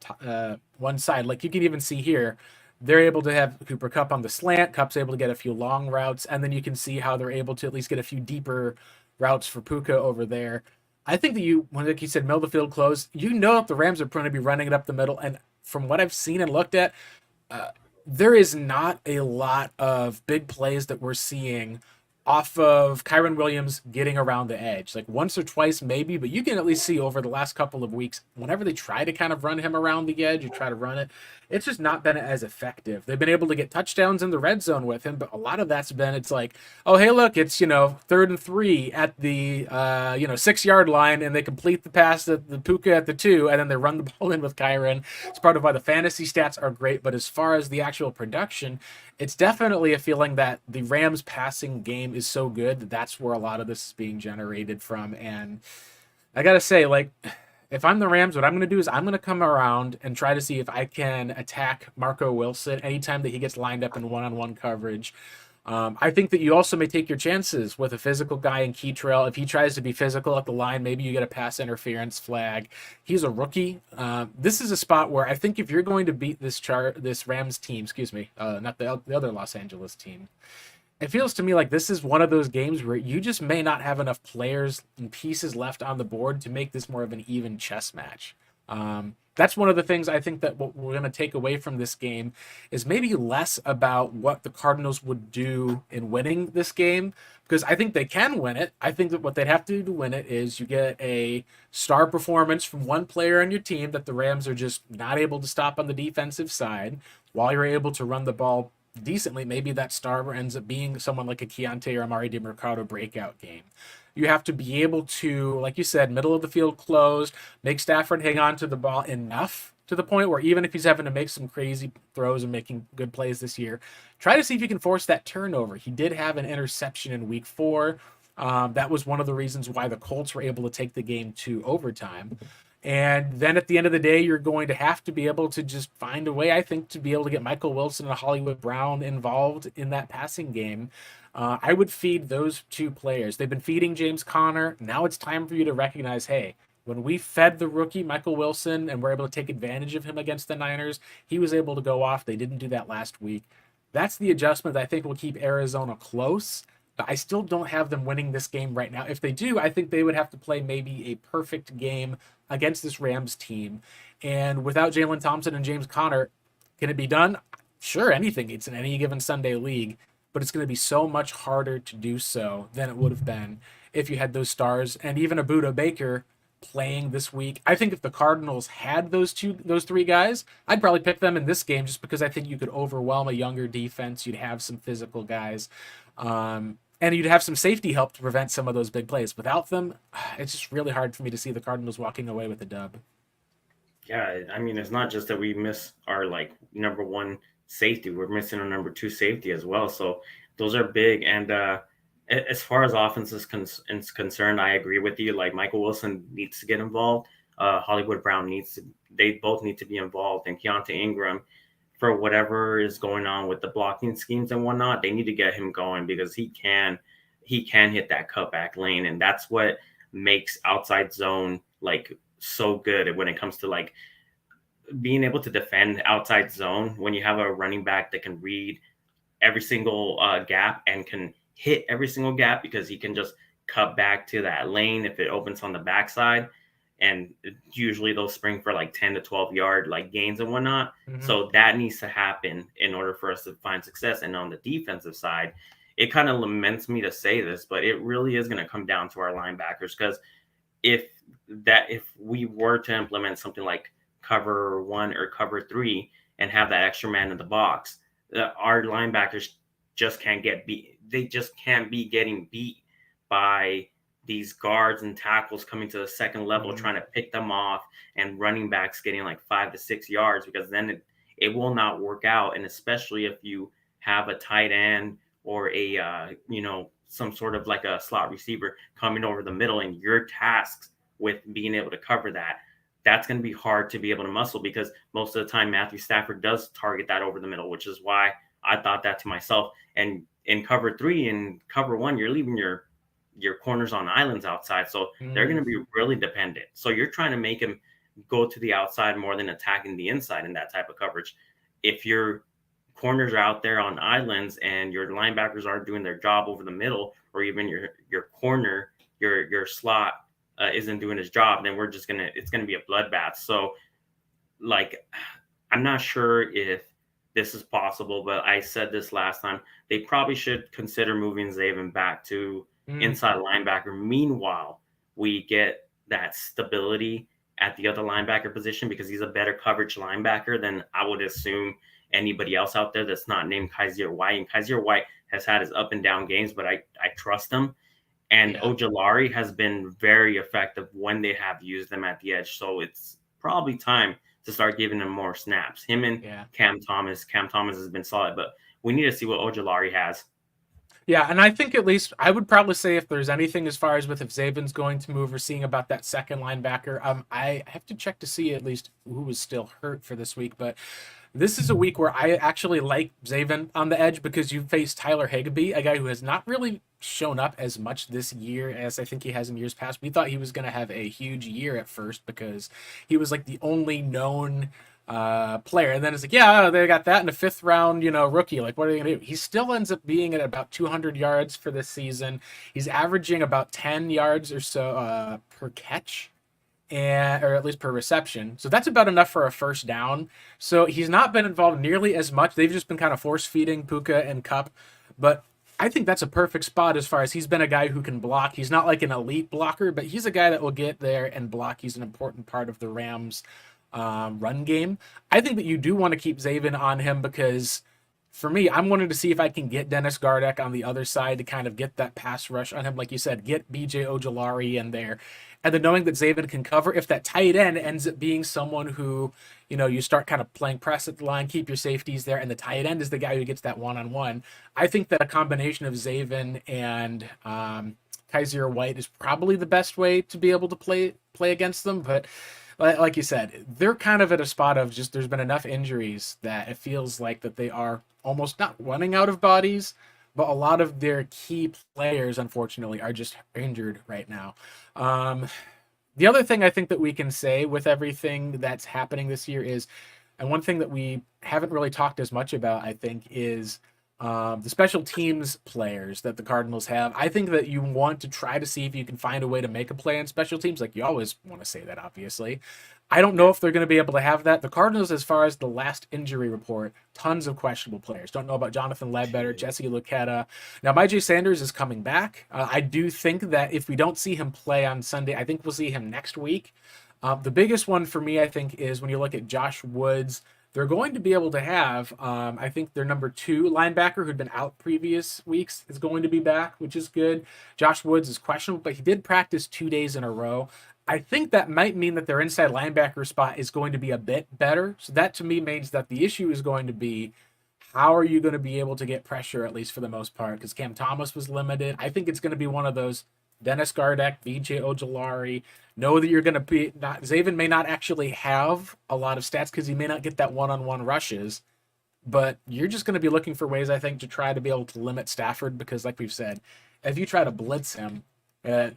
side. Like you can even see here, they're able to have Cooper Kupp on the slant. Kupp's able to get a few long routes, and then you can see how they're able to at least get a few deeper routes for Puca over there. I think that like you said, middle of the field close, you know if the Rams are going to be running it up the middle. And from what I've seen and looked at, there is not a lot of big plays that we're seeing off of Kyren Williams getting around the edge. Like once or twice maybe, but you can at least see over the last couple of weeks, whenever they try to kind of run him around the edge, you try to run it, it's just not been as effective. They've been able to get touchdowns in the red zone with him, but a lot of that's been, it's like, oh, hey, look, it's, 3rd and 3 at the, 6-yard line, and they complete the pass at the Puca at the 2, and then they run the ball in with Kyren. It's part of why the fantasy stats are great, but as far as the actual production, it's definitely a feeling that the Rams passing game is so good that that's where a lot of this is being generated from. And I got to say, like, if I'm the Rams, what I'm going to do is I'm going to come around and try to see if I can attack Marco Wilson anytime that he gets lined up in one-on-one coverage. I think that you also may take your chances with a physical guy in Keytrail. If he tries to be physical at the line, maybe you get a pass interference flag. He's a rookie. This is a spot where I think if you're going to beat this Rams team, excuse me, not the other Los Angeles team, it feels to me like this is one of those games where you just may not have enough players and pieces left on the board to make this more of an even chess match. That's one of the things I think that what we're going to take away from this game is maybe less about what the Cardinals would do in winning this game, because I think they can win it. I think that what they'd have to do to win it is you get a star performance from one player on your team that the Rams are just not able to stop on the defensive side while you're able to run the ball decently. Maybe that star ends up being someone like a Keontae or Amari DeMercado breakout game. You have to be able to, like you said, middle of the field closed, make Stafford hang on to the ball enough to the point where even if he's having to make some crazy throws and making good plays this year, try to see if you can force that turnover. He did have an interception in week 4. That was one of the reasons why the Colts were able to take the game to overtime. And then at the end of the day, you're going to have to be able to just find a way, I think, to be able to get Michael Wilson and Hollywood Brown involved in that passing game. I would feed those two players. They've been feeding James Conner. Now it's time for you to recognize, hey, when we fed the rookie Michael Wilson and were able to take advantage of him against the Niners, he was able to go off. They didn't do that last week. That's the adjustment that I think will keep Arizona close. But I still don't have them winning this game right now. If they do, I think they would have to play maybe a perfect game against this Rams team. And without Jalen Thompson and James Conner, can it be done? Sure, anything. It's in any given Sunday league, but it's going to be so much harder to do so than it would have been if you had those stars and even a Buda Baker playing this week. I think if the Cardinals had those three guys, I'd probably pick them in this game just because I think you could overwhelm a younger defense. You'd have some physical guys. And you'd have some safety help to prevent some of those big plays. Without them, it's just really hard for me to see the Cardinals walking away with a dub. Yeah, I mean, it's not just that we miss our like number one safety; we're missing our number two safety as well. So those are big. And as far as offense is concerned, I agree with you. Like Michael Wilson needs to get involved. Hollywood Brown needs to. They both need to be involved. And Keontae Ingram, for whatever is going on with the blocking schemes and whatnot, they need to get him going because he can hit that cutback lane, and that's what makes outside zone like so good when it comes to like being able to defend outside zone. When you have a running back that can read every single gap and can hit every single gap because he can just cut back to that lane if it opens on the backside, and usually they'll spring for like 10 to 12 yard like gains and whatnot. Mm-hmm. So that needs to happen in order for us to find success. And on the defensive side, it kind of laments me to say this, but it really is going to come down to our linebackers, because if we were to implement something like cover 1 or cover 3 and have that extra man in the box, our linebackers just can't get beat. They just can't be getting beat by these guards and tackles coming to the second level, trying to pick them off, and running backs getting like 5 to 6 yards, because then it will not work out. And especially if you have a tight end or a some sort of like a slot receiver coming over the middle, and your tasks with being able to cover that's going to be hard to be able to muscle, because most of the time Matthew Stafford does target that over the middle, which is why I thought that to myself. And in cover 3 and cover 1, you're leaving your corners on islands outside, so they're going to be really dependent. So you're trying to make him go to the outside more than attacking the inside in that type of coverage. If your corners are out there on islands and your linebackers aren't doing their job over the middle, or even your corner, your slot isn't doing his job, then it's gonna be a bloodbath. So like, I'm not sure if this is possible, but I said this last time, they probably should consider moving Zaven back to inside linebacker. Meanwhile, we get that stability at the other linebacker position, because he's a better coverage linebacker than I would assume anybody else out there that's not named Kaiser White. And Kaiser White has had his up and down games, but I trust him. And Ojulari has been very effective when they have used them at the edge. So it's probably time to start giving him more snaps. Him and Cam Thomas. Cam Thomas has been solid, but we need to see what Ojulari has. Yeah, and I think at least I would probably say if there's anything as far as with if Zaven's going to move or seeing about that second linebacker, I have to check to see at least who was still hurt for this week. But This is a week where I actually like Zaven on the edge because you face Tyler Higbee, a guy who has not really shown up as much this year as I think he has in years past. We thought he was going to have a huge year at first because he was like the only known player. And then it's like, yeah, they got that in a fifth round, rookie. Like, what are they going to do? He still ends up being at about 200 yards for this season. He's averaging about 10 yards or so per catch and or at least per reception. So that's about enough for a first down. So he's not been involved nearly as much. They've just been kind of force feeding Puka and Kupp, but I think that's a perfect spot as far as he's been a guy who can block. He's not like an elite blocker, but he's a guy that will get there and block. He's an important part of the Rams' run game. I think that you do want to keep Zaven on him because for me, I'm wanting to see if I can get Dennis Gardeck on the other side to kind of get that pass rush on him. Like you said, get BJ Ojolari in there. And then knowing that Zaven can cover, if that tight end ends up being someone who, you start kind of playing press at the line, keep your safeties there, and the tight end is the guy who gets that one-on-one. I think that a combination of Zaven and Kaiser White is probably the best way to be able to play against them. But like you said, they're kind of at a spot of just there's been enough injuries that it feels like that they are almost not running out of bodies, but a lot of their key players, unfortunately, are just injured right now. Um, the other thing I think that we can say with everything that's happening this year is, and one thing that we haven't really talked as much about, I think, is the special teams players that the Cardinals have. I think that you want to try to see if you can find a way to make a play on special teams. Like you always want to say that, obviously. I don't know if they're going to be able to have that. The Cardinals, as far as the last injury report, tons of questionable players. Don't know about Jonathan Ledbetter, Jesse Luketa. Now, Myjai Sanders is coming back. I do think that if we don't see him play on Sunday, I think we'll see him next week. The biggest one for me, I think, is when you look at Josh Woods. They're going to be able to have, I think their number 2 linebacker who'd been out previous weeks is going to be back, which is good. Josh Woods is questionable, but he did practice 2 days in a row. I think that might mean that their inside linebacker spot is going to be a bit better. So that to me means that the issue is going to be how are you going to be able to get pressure, at least for the most part, because Cam Thomas was limited. I think it's going to be one of those Dennis Gardeck, VJ Ojolari. Know that you're going to be not Zaven may not actually have a lot of stats because he may not get that one-on-one rushes, but you're just going to be looking for ways, I think, to try to be able to limit Stafford because, like we've said, if you try to blitz him,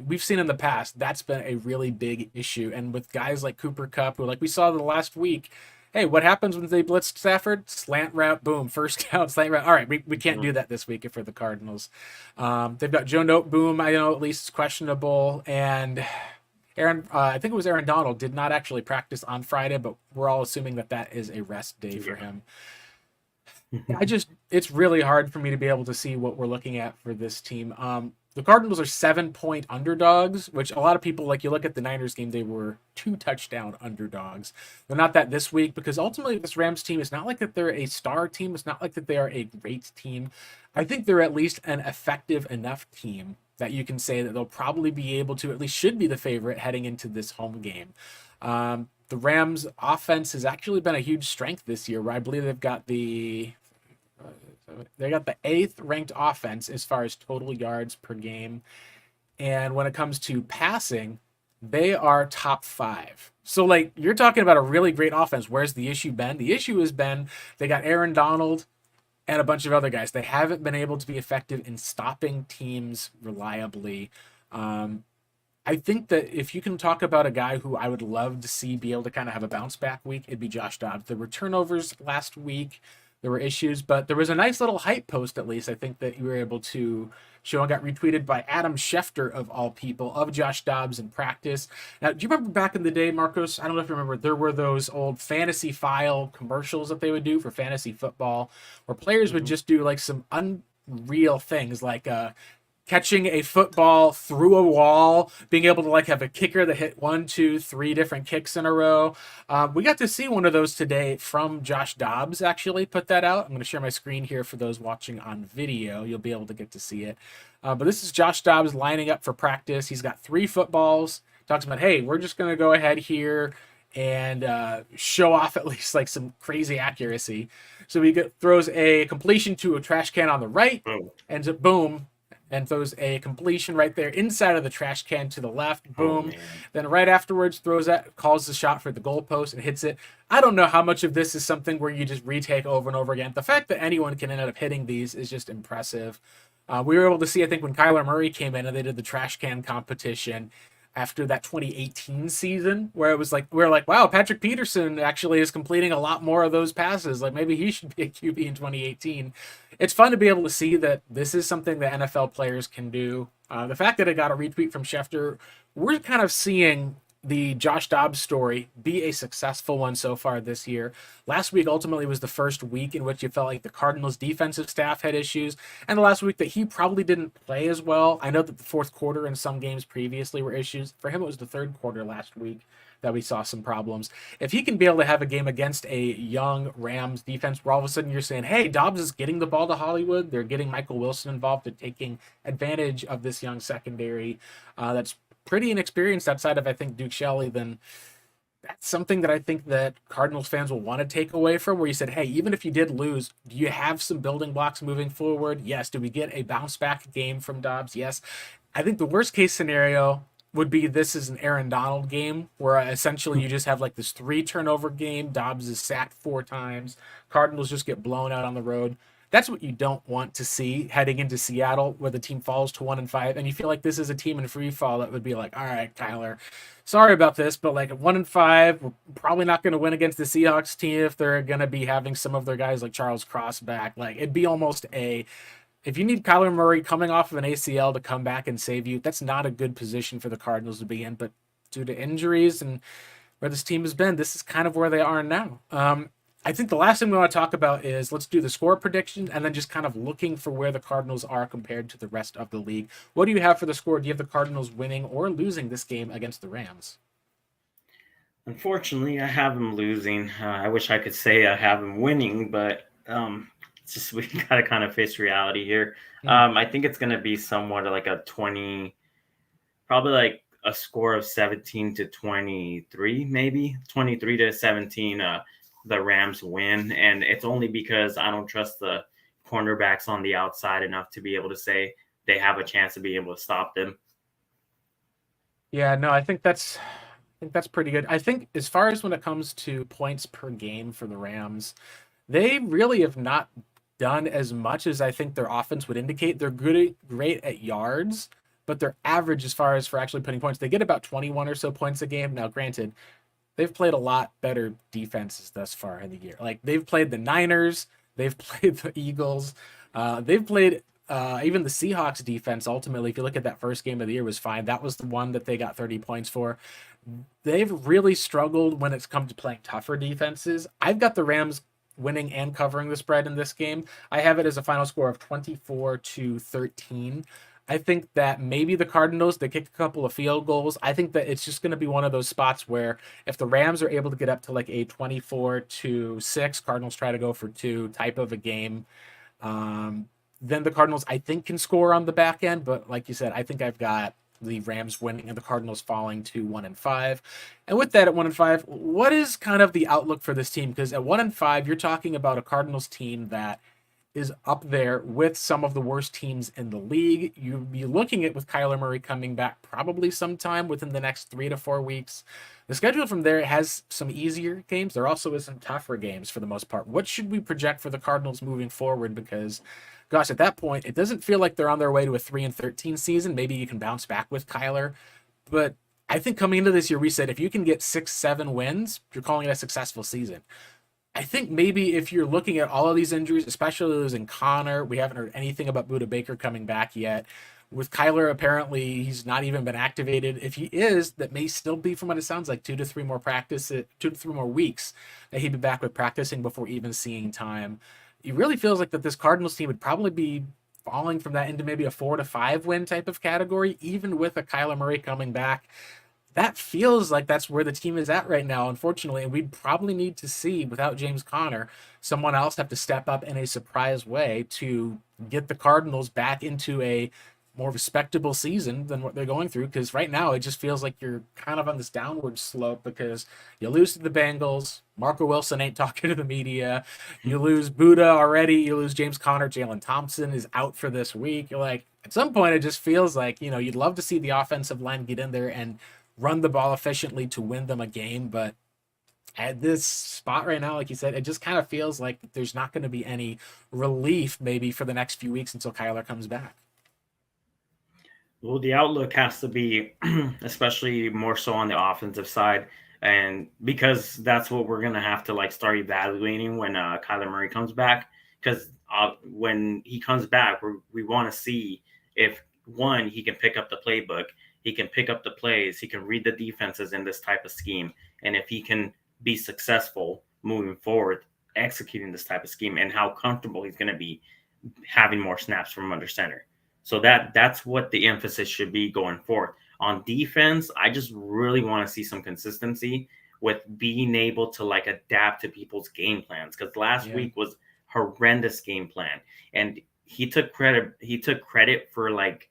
we've seen in the past that's been a really big issue. And with guys like Cooper Kupp, who, like we saw the last week, hey, what happens when they blitz Stafford? Slant route, boom, first down, slant route. All right, we can't do that this week for the Cardinals. They've got Joe Noteboom, I know at least is questionable, and I think it was Aaron Donald, did not actually practice on Friday, but we're all assuming that that is a rest day for him. It's really hard for me to be able to see what we're looking at for this team. The Cardinals are 7-point underdogs, which a lot of people, like you look at the Niners game, they were 2-touchdown underdogs. They're not that this week because ultimately this Rams team is not like that they're a star team. It's not like that they are a great team. I think they're at least an effective enough team that you can say that they'll probably be able to, at least should be the favorite heading into this home game. The Rams offense has actually been a huge strength this year, where I believe they've got the 8th ranked offense as far as total yards per game. And when it comes to passing, they are top 5. So, like, you're talking about a really great offense. Where's the issue been? The issue has been they got Aaron Donald and a bunch of other guys. They haven't been able to be effective in stopping teams reliably. I think that if you can talk about a guy who I would love to see be able to kind of have a bounce back week, it'd be Josh Dobbs. There were turnovers last week. There were issues, but there was a nice little hype post, at least, I think, that you were able to show and got retweeted by Adam Schefter, of all people, of Josh Dobbs in practice. Now, do you remember back in the day, Marcos? I don't know if you remember, there were those old fantasy file commercials that they would do for fantasy football where players would just do like some unreal things like catching a football through a wall, being able to like have a kicker that hit 1, 2, 3 different kicks in a row. We got to see one of those today from Josh Dobbs, actually put that out. I'm going to share my screen here for those watching on video. You'll be able to get to see it. But this is Josh Dobbs lining up for practice. He's got 3 footballs. Talks about, hey, we're just going to go ahead here and show off at least like some crazy accuracy. So he throws a completion to a trash can on the right, ends up boom, and throws a completion right there inside of the trash can to the left. Oh Boom. man. Then right afterwards, calls the shot for the goalpost and hits it. I don't know how much of this is something where you just retake over and over again. The fact that anyone can end up hitting these is just impressive. We were able to see, I think, when Kyler Murray came in and they did the trash can competition after that 2018 season, where it was like we are like, wow, Patrick Peterson actually is completing a lot more of those passes. Like maybe he should be a QB in 2018. It's fun to be able to see that this is something that NFL players can do. The fact that it got a retweet from Schefter, we're kind of seeing the Josh Dobbs story be a successful one so far this year. Last week ultimately was the first week in which you felt like the Cardinals defensive staff had issues, and the last week that he probably didn't play as well. I know that the fourth quarter in some games previously were issues. For him, it was the third quarter last week that we saw some problems. If he can be able to have a game against a young Rams defense where all of a sudden you're saying, hey, Dobbs is getting the ball to Hollywood, they're getting Michael Wilson involved, they're taking advantage of this young secondary that's pretty inexperienced outside of, I think, Duke Shelley, then that's something that I think that Cardinals fans will want to take away from, where you said, hey, even if you did lose, do you have some building blocks moving forward? Yes. Do we get a bounce back game from Dobbs? Yes. I think the worst case scenario would be this is an Aaron Donald game where essentially you just have like this 3 turnover game. Dobbs is sacked 4 times. Cardinals just get blown out on the road. That's what you don't want to see heading into Seattle, where the team falls to 1-5, and you feel like this is a team in free fall that would be like, all right, Kyler, sorry about this, but like at 1-5, we're probably not going to win against the Seahawks team if they're going to be having some of their guys like Charles Cross back. Like it'd be almost a, if you need Kyler Murray coming off of an ACL to come back and save you, that's not a good position for the Cardinals to be in. But due to injuries and where this team has been, this is kind of where they are now. I think the last thing we want to talk about is let's do the score prediction and then just kind of looking for where the Cardinals are compared to the rest of the league. What do you have for the score? Do you have the Cardinals winning or losing this game against the Rams? Unfortunately, I have them losing. I wish I could say I have them winning, but it's just we got to kind of face reality here. I think it's going to be somewhat like a 20, probably like a score of 17-23, maybe 23-17. The Rams win, and it's only because I don't trust the cornerbacks on the outside enough to be able to say they have a chance to be able to stop them. Yeah, no, I think that's pretty good. I think as far as when it comes to points per game for the Rams, they really have not done as much as I think their offense would indicate. They're great at yards, but their average as far as for actually putting points, they get about 21 or so points a game. Now, granted, they've played a lot better defenses thus far in the year. Like they've played the Niners, they've played the Eagles, they've played even the Seahawks defense. Ultimately, if you look at that first game of the year, was fine. That was the one that they got 30 points for. They've really struggled when it's come to playing tougher defenses. I've got the Rams winning and covering the spread in this game. I have it as a final score of 24-13. I think that maybe the Cardinals, they kick a couple of field goals. I think that it's just going to be one of those spots where if the Rams are able to get up to like a 24-6, Cardinals try to go for 2 type of a game. Then the Cardinals, I think, can score on the back end. But like you said, I think I've got the Rams winning and the Cardinals falling to 1-5. And with that at 1-5, what is kind of the outlook for this team? Because at 1-5, you're talking about a Cardinals team that is up there with some of the worst teams in the league. You'd be looking at with Kyler Murray coming back probably sometime within the next 3 to 4 weeks. The schedule from there has some easier games. There also is some tougher games for the most part. What should we project for the Cardinals moving forward? Because, gosh, at that point, it doesn't feel like they're on their way to a 3-13 season. Maybe you can bounce back with Kyler. But I think coming into this year, we said if you can get 6-7 wins, you're calling it a successful season. I think maybe if you're looking at all of these injuries, especially losing Connor, we haven't heard anything about Budda Baker coming back yet. With Kyler, apparently he's not even been activated. If he is, that may still be, from what it sounds like, 2 to 3 more 2 to 3 more weeks that he'd be back with practicing before even seeing time. It really feels like that this Cardinals team would probably be falling from that into maybe a 4-5 win type of category, even with a Kyler Murray coming back. That feels like that's where the team is at right now, unfortunately. And we'd probably need to see, without James Conner, someone else have to step up in a surprise way to get the Cardinals back into a more respectable season than what they're going through. Because right now it just feels like you're kind of on this downward slope because you lose to the Bengals. Marco Wilson ain't talking to the media. You lose Buddha already. You lose James Conner. Jalen Thompson is out for this week. You're like, at some point, it just feels like, you'd love to see the offensive line get in there and run the ball efficiently to win them a game. But at this spot right now, like you said, it just kind of feels like there's not going to be any relief maybe for the next few weeks until Kyler comes back. Well, the outlook has to be, especially more so on the offensive side, and because that's what we're gonna have to like start evaluating when Kyler Murray comes back. Because when he comes back, we want to see if one he can pick up the playbook, he can pick up the plays, he can read the defenses in this type of scheme, and if he can be successful moving forward executing this type of scheme, and how comfortable he's going to be having more snaps from under center. So that's what the emphasis should be going forward. On defense, I just really want to see some consistency with being able to like adapt to people's game plans, because last Yeah, week was horrendous game plan, and he took credit for like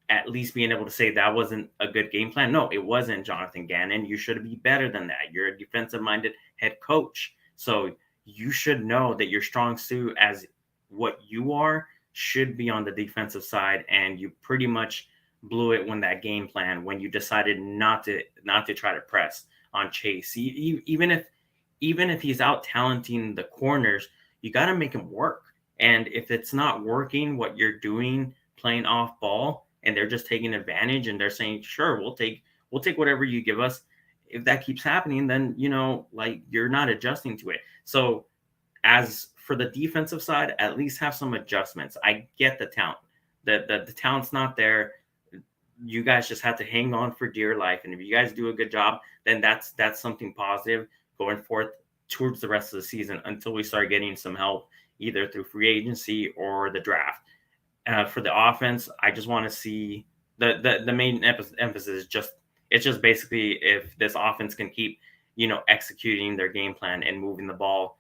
at least being able to say that wasn't a good game plan. No, it wasn't, Jonathan Gannon. You should be better than that. You're a defensive minded head coach, so you should know that your strong suit as what you are should be on the defensive side, and you pretty much blew it when you decided not to try to press on Chase. Even if he's out talenting the corners, you got to make him work. And if it's not working, what you're doing, playing off ball, and they're just taking advantage, and they're saying, "Sure, we'll take whatever you give us." If that keeps happening, then like you're not adjusting to it. So as for the defensive side, at least have some adjustments. I get the talent. The talent's not there. You guys just have to hang on for dear life. And if you guys do a good job, then that's something positive going forth towards the rest of the season until we start getting some help either through free agency or the draft. For the offense, I just want to see the main emphasis is just basically if this offense can keep executing their game plan and moving the ball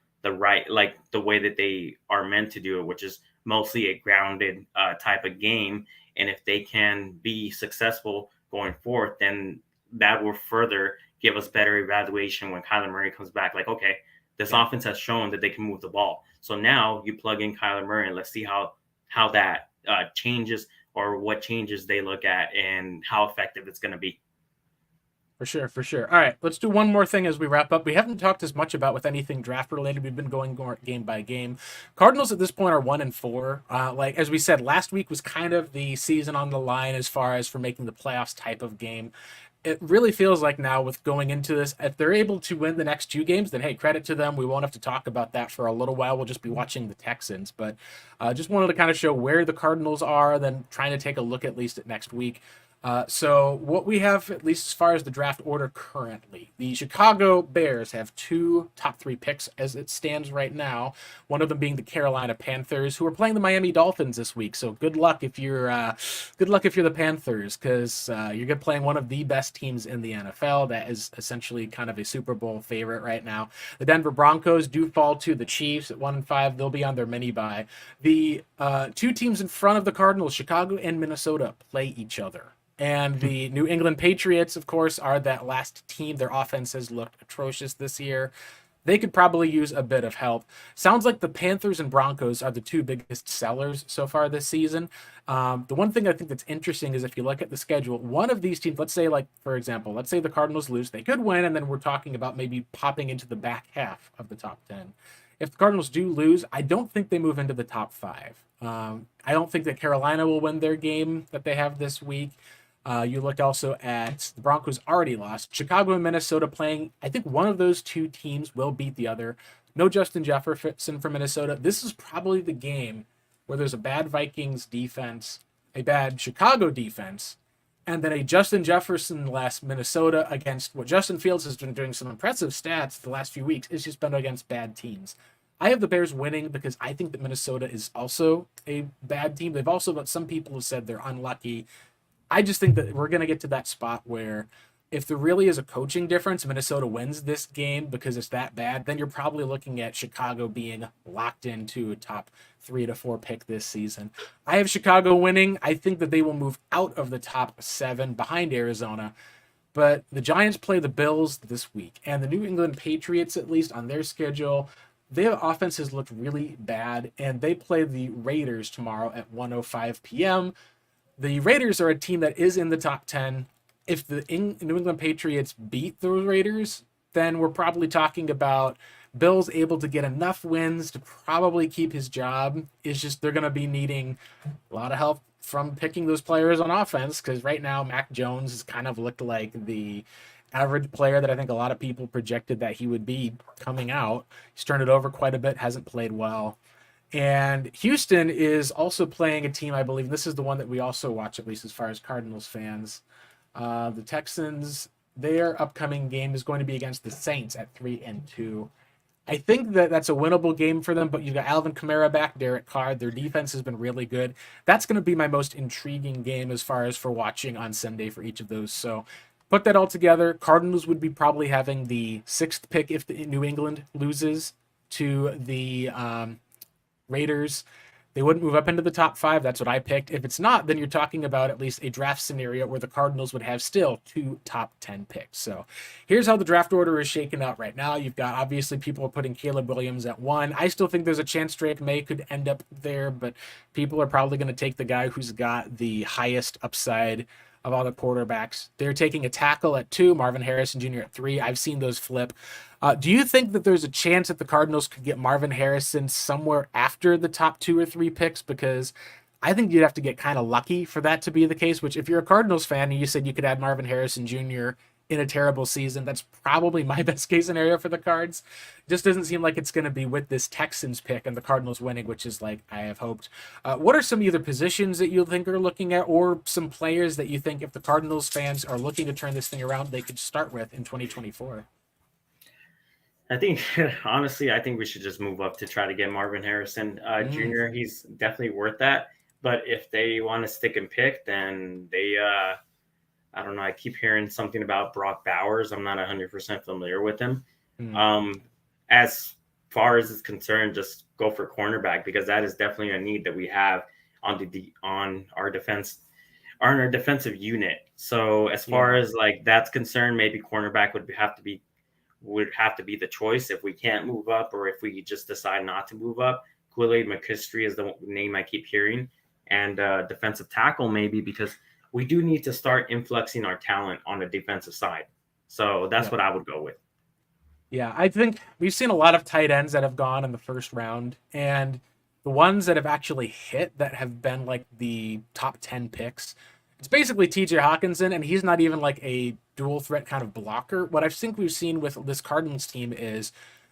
like the way that they are meant to do it, which is mostly a grounded type of game. And if they can be successful going forth, then that will further give us better evaluation when Kyler Murray comes back. Like, okay, this yeah, offense has shown that they can move the ball. So now you plug in Kyler Murray and let's see how that changes, or what changes they look at and how effective it's going to be. for sure, for sure. All right, let's do one more thing as we wrap up. We haven't talked as much about with anything draft related. We've been going game by game. Cardinals at this point are 1-4. Like as we said, last week was kind of the season on the line as far as for making the playoffs type of game. It really feels like now with going into this, if they're able to win the next two games, then hey, credit to them. We won't have to talk about that for a little while. We'll just be watching the Texans. But just wanted to kind of show where the Cardinals are, then trying to take a look at least at next week. So what we have, at least as far as the draft order currently, the Chicago Bears have two top three picks as it stands right now. One of them being the Carolina Panthers, who are playing the Miami Dolphins this week. So good luck if you're the Panthers, because you're playing one of the best teams in the NFL. That is essentially kind of a Super Bowl favorite right now. The Denver Broncos do fall to the Chiefs at 1-5. They'll be on their mini bye. The two teams in front of the Cardinals, Chicago and Minnesota, play each other. And the New England Patriots, of course, are that last team. Their offense has looked atrocious this year. They could probably use a bit of help. Sounds like the Panthers and Broncos are the two biggest sellers so far this season. The one thing I think that's interesting is if you look at the schedule, one of these teams, let's say, like, for example, let's say the Cardinals lose, they could win, and then we're talking about maybe popping into the back half of the top 10. If the Cardinals do lose, I don't think they move into the top five. I don't think that Carolina will win their game that they have this week. You look also at the Broncos already lost. Chicago and Minnesota playing. I think one of those two teams will beat the other. No Justin Jefferson for Minnesota. This is probably the game where there's a bad Vikings defense, a bad Chicago defense, and then a Justin Jefferson last Minnesota against what Justin Fields has been doing some impressive stats the last few weeks. It's just been against bad teams. I have the Bears winning because I think that Minnesota is also a bad team. Some people have said they're unlucky. I just think that we're going to get to that spot where If there really is a coaching difference, Minnesota wins this game because it's that bad, then you're probably looking at Chicago being locked into a top 3 to 4 pick this season. I have Chicago winning. I think that they will move out of the top 7 behind Arizona. But the Giants play the Bills this week, and the New England Patriots, at least on their schedule, their offense has looked really bad, and they play the Raiders tomorrow at 1:05 p.m. The Raiders are a team that is in the top 10. If the New England Patriots beat those Raiders, then we're probably talking about Bill's able to get enough wins to probably keep his job. It's just they're going to be needing a lot of help from picking those players on offense because right now Mac Jones has kind of looked like the average player that I think a lot of people projected that he would be coming out. He's turned it over quite a bit, hasn't played well. And Houston is also playing a team, I believe. This is the one that we also watch, at least as far as Cardinals fans. The Texans, their upcoming game is going to be against the Saints at 3-2. I think that that's a winnable game for them, but you got Alvin Kamara back, Derek Carr. Their defense has been really good. That's going to be my most intriguing game as far as for watching on Sunday for each of those. So put that all together. Cardinals would be probably having the 6th pick if New England loses to the Raiders. They wouldn't move up into the top 5. That's what I picked. If it's not, then you're talking about at least a draft scenario where the Cardinals would have still 2 top 10 picks. So here's how the draft order is shaken out right now. You've got obviously people are putting Caleb Williams at 1. I still think there's a chance Drake May could end up there, but people are probably going to take the guy who's got the highest upside of all the quarterbacks. They're taking a tackle at 2, Marvin Harrison Jr. at 3. I've seen those flip. Do you think that there's a chance that the Cardinals could get Marvin Harrison somewhere after the top 2 or 3 picks? Because I think you'd have to get kind of lucky for that to be the case, which if you're a Cardinals fan and you said you could add Marvin Harrison Jr. in a terrible season, that's probably my best case scenario for the Cards. Just doesn't seem like it's going to be with this Texans pick and the Cardinals winning, which is like I have hoped. What are some either positions that you think are looking at or some players that you think if the Cardinals fans are looking to turn this thing around, they could start with in 2024? I think, honestly, I think we should just move up to try to get Marvin Harrison Jr. He's definitely worth that. But if they want to stick and pick, then they, I don't know. I keep hearing something about Brock Bowers. I'm not 100% familiar with him. As far as it's concerned, just go for cornerback because that is definitely a need that we have on our defense, on our defensive unit. So as far as like that's concerned, maybe cornerback would have to be the choice if we can't move up or if we just decide not to move up. Kool-Aid McKinstry is the name I keep hearing, and defensive tackle maybe because we do need to start influxing our talent on the defensive side. So that's what I would go with. Yeah, I think we've seen a lot of tight ends that have gone in the first round, and the ones that have actually hit that have been like the top 10 picks. It's basically TJ Hawkinson, and he's not even like a dual threat kind of blocker. What I think we've seen with this Cardinals team is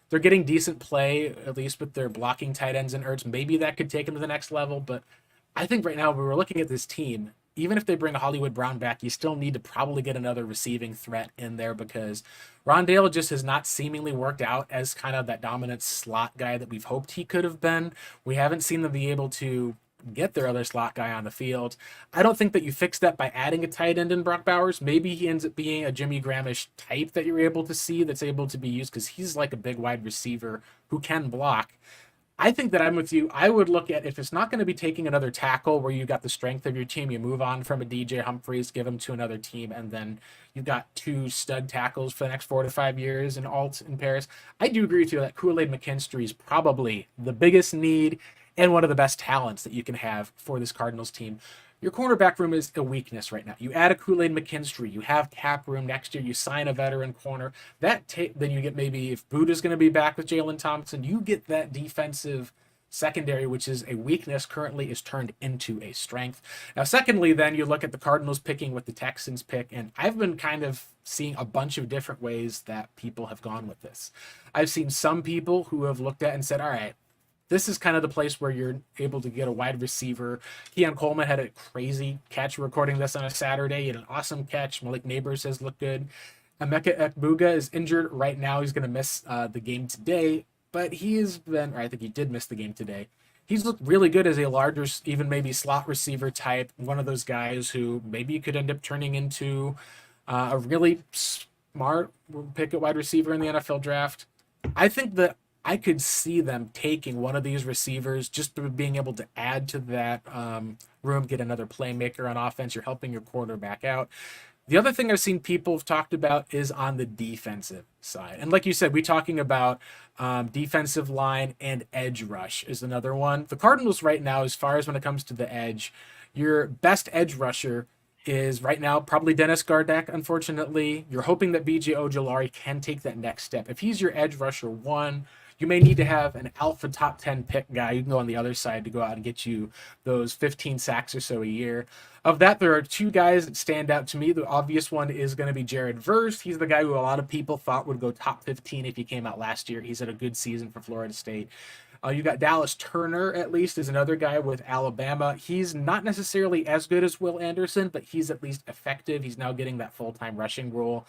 they're getting decent play, at least with their blocking tight ends and Ertz. Maybe that could take them to the next level, but I think right now, when we're looking at this team, even if they bring a Hollywood Brown back, you still need to probably get another receiving threat in there because Rondale just has not seemingly worked out as kind of that dominant slot guy that we've hoped he could have been. We haven't seen them be able to get their other slot guy on the field. I don't think that you fix that by adding a tight end in Brock Bowers. Maybe he ends up being a Jimmy Graham-ish type that you're able to see that's able to be used because he's like a big wide receiver who can block. I think that I'm with you. I would look at if it's not going to be taking another tackle where you got the strength of your team, you move on from a DJ Humphries, give him to another team, and then you've got 2 stud tackles for the next 4 to 5 years in Alt in Paris. I do agree with you that Kool-Aid McKinstry is probably the biggest need and one of the best talents that you can have for this Cardinals team. Your cornerback room is a weakness right now. You add a Kool-Aid McKinstry, you have cap room next year, you sign a veteran corner. Then you get maybe if Buda's going to be back with Jalen Thompson, you get that defensive secondary, which is a weakness currently, is turned into a strength. Now, secondly, then you look at the Cardinals picking with the Texans pick, and I've been kind of seeing a bunch of different ways that people have gone with this. I've seen some people who have looked at and said, all right, this is kind of the place where you're able to get a wide receiver. Keon Coleman had a crazy catch. We're recording this on a Saturday. He had an awesome catch. Malik Neighbors has looked good. Emeka Ekbuga is injured right now. He's going to miss the game today, but he has been, or I think he did miss the game today. He's looked really good as a larger, even maybe slot receiver type, one of those guys who maybe you could end up turning into a really smart pick at wide receiver in the NFL draft. I think that I could see them taking one of these receivers just by being able to add to that room, get another playmaker on offense. You're helping your quarterback out. The other thing I've seen people have talked about is on the defensive side. And like you said, we talking about defensive line and edge rush is another one. The Cardinals right now, as far as when it comes to the edge, your best edge rusher is right now probably Dennis Gardeck, unfortunately. You're hoping that BJ Ojolari can take that next step. If he's your edge rusher one, you may need to have an alpha top 10 pick guy. You can go on the other side to go out and get you those 15 sacks or so a year. Of that, there are two guys that stand out to me. The obvious one is going to be Jared Verse. He's the guy who a lot of people thought would go top 15 if he came out last year. He's had a good season for Florida State. You got Dallas Turner, at least, is another guy with Alabama. He's not necessarily as good as Will Anderson, but he's at least effective. He's now getting that full-time rushing role.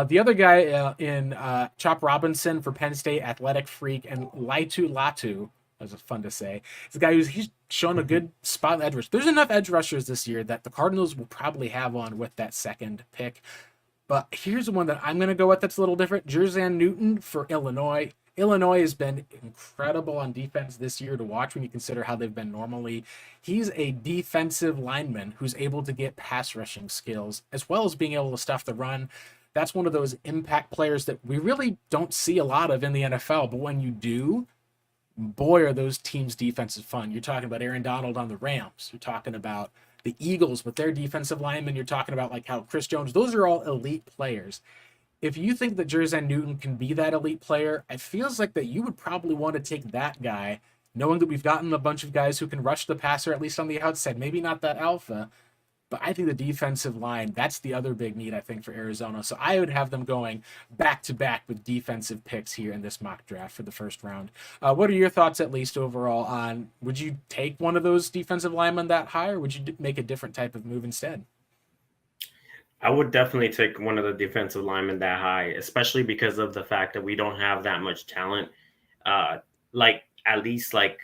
The other guy in Chop Robinson for Penn State, athletic freak, and Laitu Latu, that was fun to say. He's a guy he's shown a good spot in edge rush. There's enough edge rushers this year that the Cardinals will probably have on with that second pick. But here's the one that I'm going to go with that's a little different. Jerzan Newton for Illinois. Illinois has been incredible on defense this year to watch when you consider how they've been normally. He's a defensive lineman who's able to get pass rushing skills as well as being able to stuff the run. That's one of those impact players that we really don't see a lot of in the NFL. But when you do, boy, are those teams' defenses fun. You're talking about Aaron Donald on the Rams. You're talking about the Eagles with their defensive linemen. You're talking about like how Chris Jones. Those are all elite players. If you think that Jerzan Newton can be that elite player, it feels like that you would probably want to take that guy, knowing that we've gotten a bunch of guys who can rush the passer, at least on the outside. Maybe not that alpha, but I think the defensive line, that's the other big need, I think, for Arizona. So I would have them going back to back with defensive picks here in this mock draft for the first round. What are your thoughts, at least overall, on would you take one of those defensive linemen that high, or would you make a different type of move instead? I would definitely take one of the defensive linemen that high, especially because of the fact that we don't have that much talent, like at least like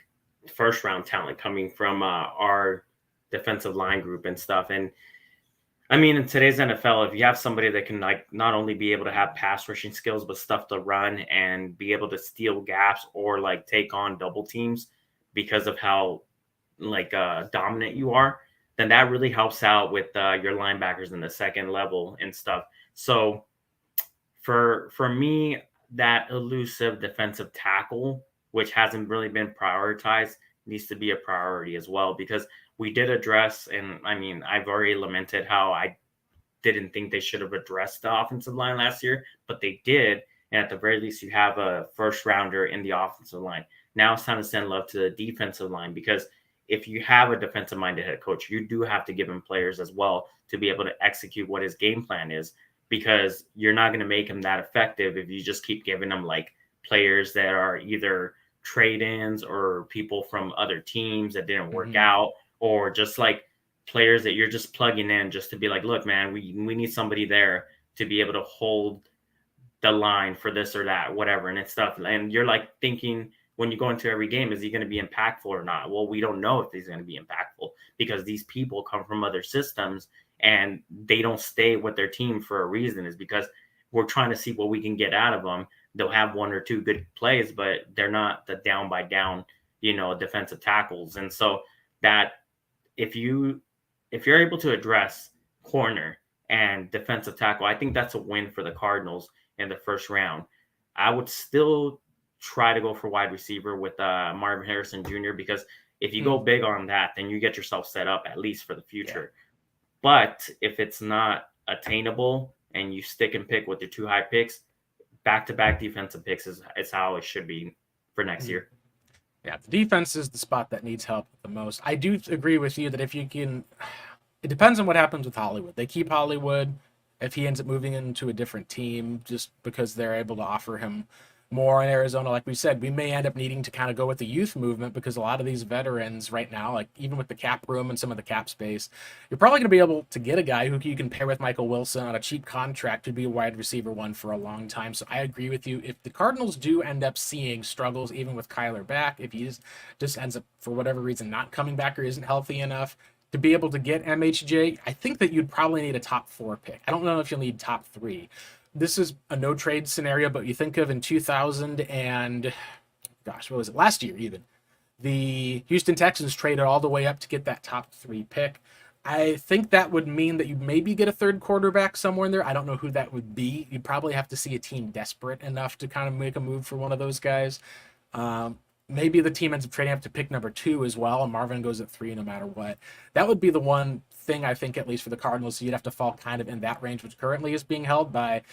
first round talent coming from our defensive line group and stuff. And I mean, in today's NFL, if you have somebody that can like not only be able to have pass rushing skills, but stuff to run and be able to steal gaps or like take on double teams because of how like dominant you are, then that really helps out with your linebackers in the second level and stuff. So for me, that elusive defensive tackle, which hasn't really been prioritized, needs to be a priority as well because we did address, and I mean, I've already lamented how I didn't think they should have addressed the offensive line last year, but they did. And at the very least, you have a first rounder in the offensive line. Now it's time to send love to the defensive line because if you have a defensive minded head coach, you do have to give him players as well to be able to execute what his game plan is because you're not going to make him that effective if you just keep giving him like players that are either trade-ins or people from other teams that didn't work out or just like players that you're just plugging in just to be like, look, man, we need somebody there to be able to hold the line for this or that, whatever, and it's stuff. And you're like thinking when you go into every game, is he going to be impactful or not? Well, we don't know if he's going to be impactful because these people come from other systems and they don't stay with their team for a reason. Is because we're trying to see what we can get out of them. They'll have one or two good plays, but they're not the down by down, defensive tackles. And so that if you're able to address corner and defensive tackle, I think that's a win for the Cardinals in the first round. I would still try to go for wide receiver with Marvin Harrison Jr. because if you go big on that, then you get yourself set up at least for the future. Yeah. But if it's not attainable and you stick and pick with your two high picks, back-to-back defensive picks is how it should be for next year. Yeah, the defense is the spot that needs help the most. I do agree with you that if you can, it depends on what happens with Hollywood. They keep Hollywood if he ends up moving into a different team just because they're able to offer him more in Arizona. Like we said, we may end up needing to kind of go with the youth movement because a lot of these veterans right now, like even with the cap room and some of the cap space, you're probably going to be able to get a guy who you can pair with Michael Wilson on a cheap contract to be a wide receiver one for a long time. So I agree with you. If the Cardinals do end up seeing struggles, even with Kyler back, if he just ends up for whatever reason not coming back or isn't healthy enough, to be able to get MHJ, I think that you'd probably need a top 4 pick. I don't know if you'll need top 3. This is a no trade scenario, but you think of in 2000 and gosh, what was it? Last year even. The Houston Texans traded all the way up to get that top 3 pick. I think that would mean that you maybe get a third quarterback somewhere in there. I don't know who that would be. You'd probably have to see a team desperate enough to kind of make a move for one of those guys. Um, Maybe the team ends up trading up to pick number 2 as well, and Marvin goes at 3 no matter what. That would be the one thing I think, at least for the Cardinals. So you'd have to fall kind of in that range, which currently is being held by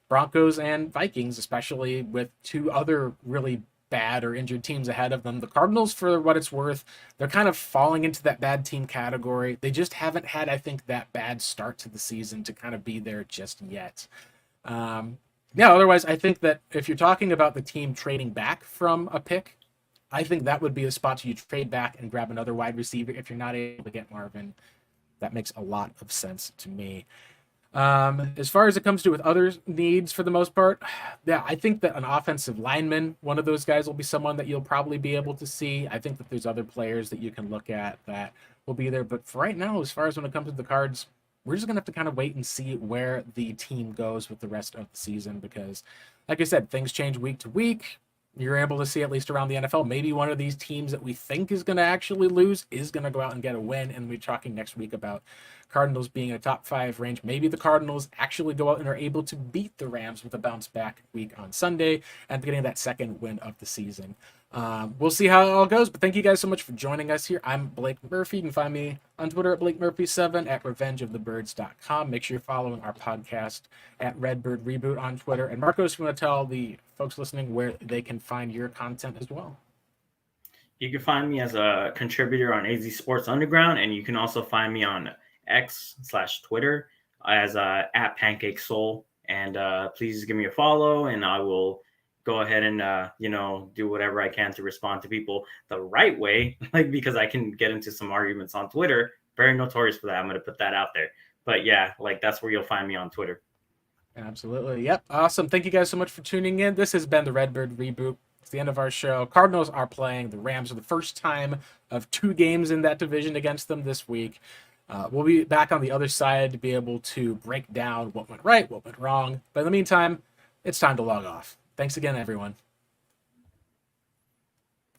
Broncos and Vikings, especially with 2 other really bad or injured teams ahead of them. The Cardinals, for what it's worth, they're kind of falling into that bad team category. They just haven't had, I think, that bad start to the season to kind of be there just yet. Yeah, otherwise, I think that if you're talking about the team trading back from a pick, I think that would be a spot you trade back and grab another wide receiver if you're not able to get Marvin. That makes a lot of sense to me. As far as it comes to with other needs, for the most part, yeah, I think that an offensive lineman, one of those guys, will be someone that you'll probably be able to see. I think that there's other players that you can look at that will be there. But for right now, as far as when it comes to the Cards, we're just going to have to kind of wait and see where the team goes with the rest of the season because, like I said, things change week to week. You're able to see, at least around the NFL, maybe one of these teams that we think is going to actually lose is going to go out and get a win. And we're talking next week about Cardinals being in a top 5 range. Maybe the Cardinals actually go out and are able to beat the Rams with a bounce back week on Sunday and getting that second win of the season. We'll see how it all goes, but thank you guys so much for joining us here. I'm Blake Murphy. You can find me on Twitter at BlakeMurphy7, at RevengeOfTheBirds.com. Make sure you're following our podcast at Redbird Reboot on Twitter. And Marcos, you want to tell the folks listening where they can find your content as well? You can find me as a contributor on AZ Sports Underground, and you can also find me on X/Twitter as at Pancake Soul. And please give me a follow, and I will go ahead and do whatever I can to respond to people the right way, like because I can get into some arguments on Twitter. Very notorious for that. I'm going to put that out there. But yeah, like that's where you'll find me on Twitter. Absolutely. Yep. Awesome. Thank you guys so much for tuning in. This has been the Redbird Reboot. It's the end of our show. Cardinals are playing the Rams for the first time of 2 games in that division against them this week. We'll be back on the other side to be able to break down what went right, what went wrong. But in the meantime, it's time to log off. Thanks again, everyone.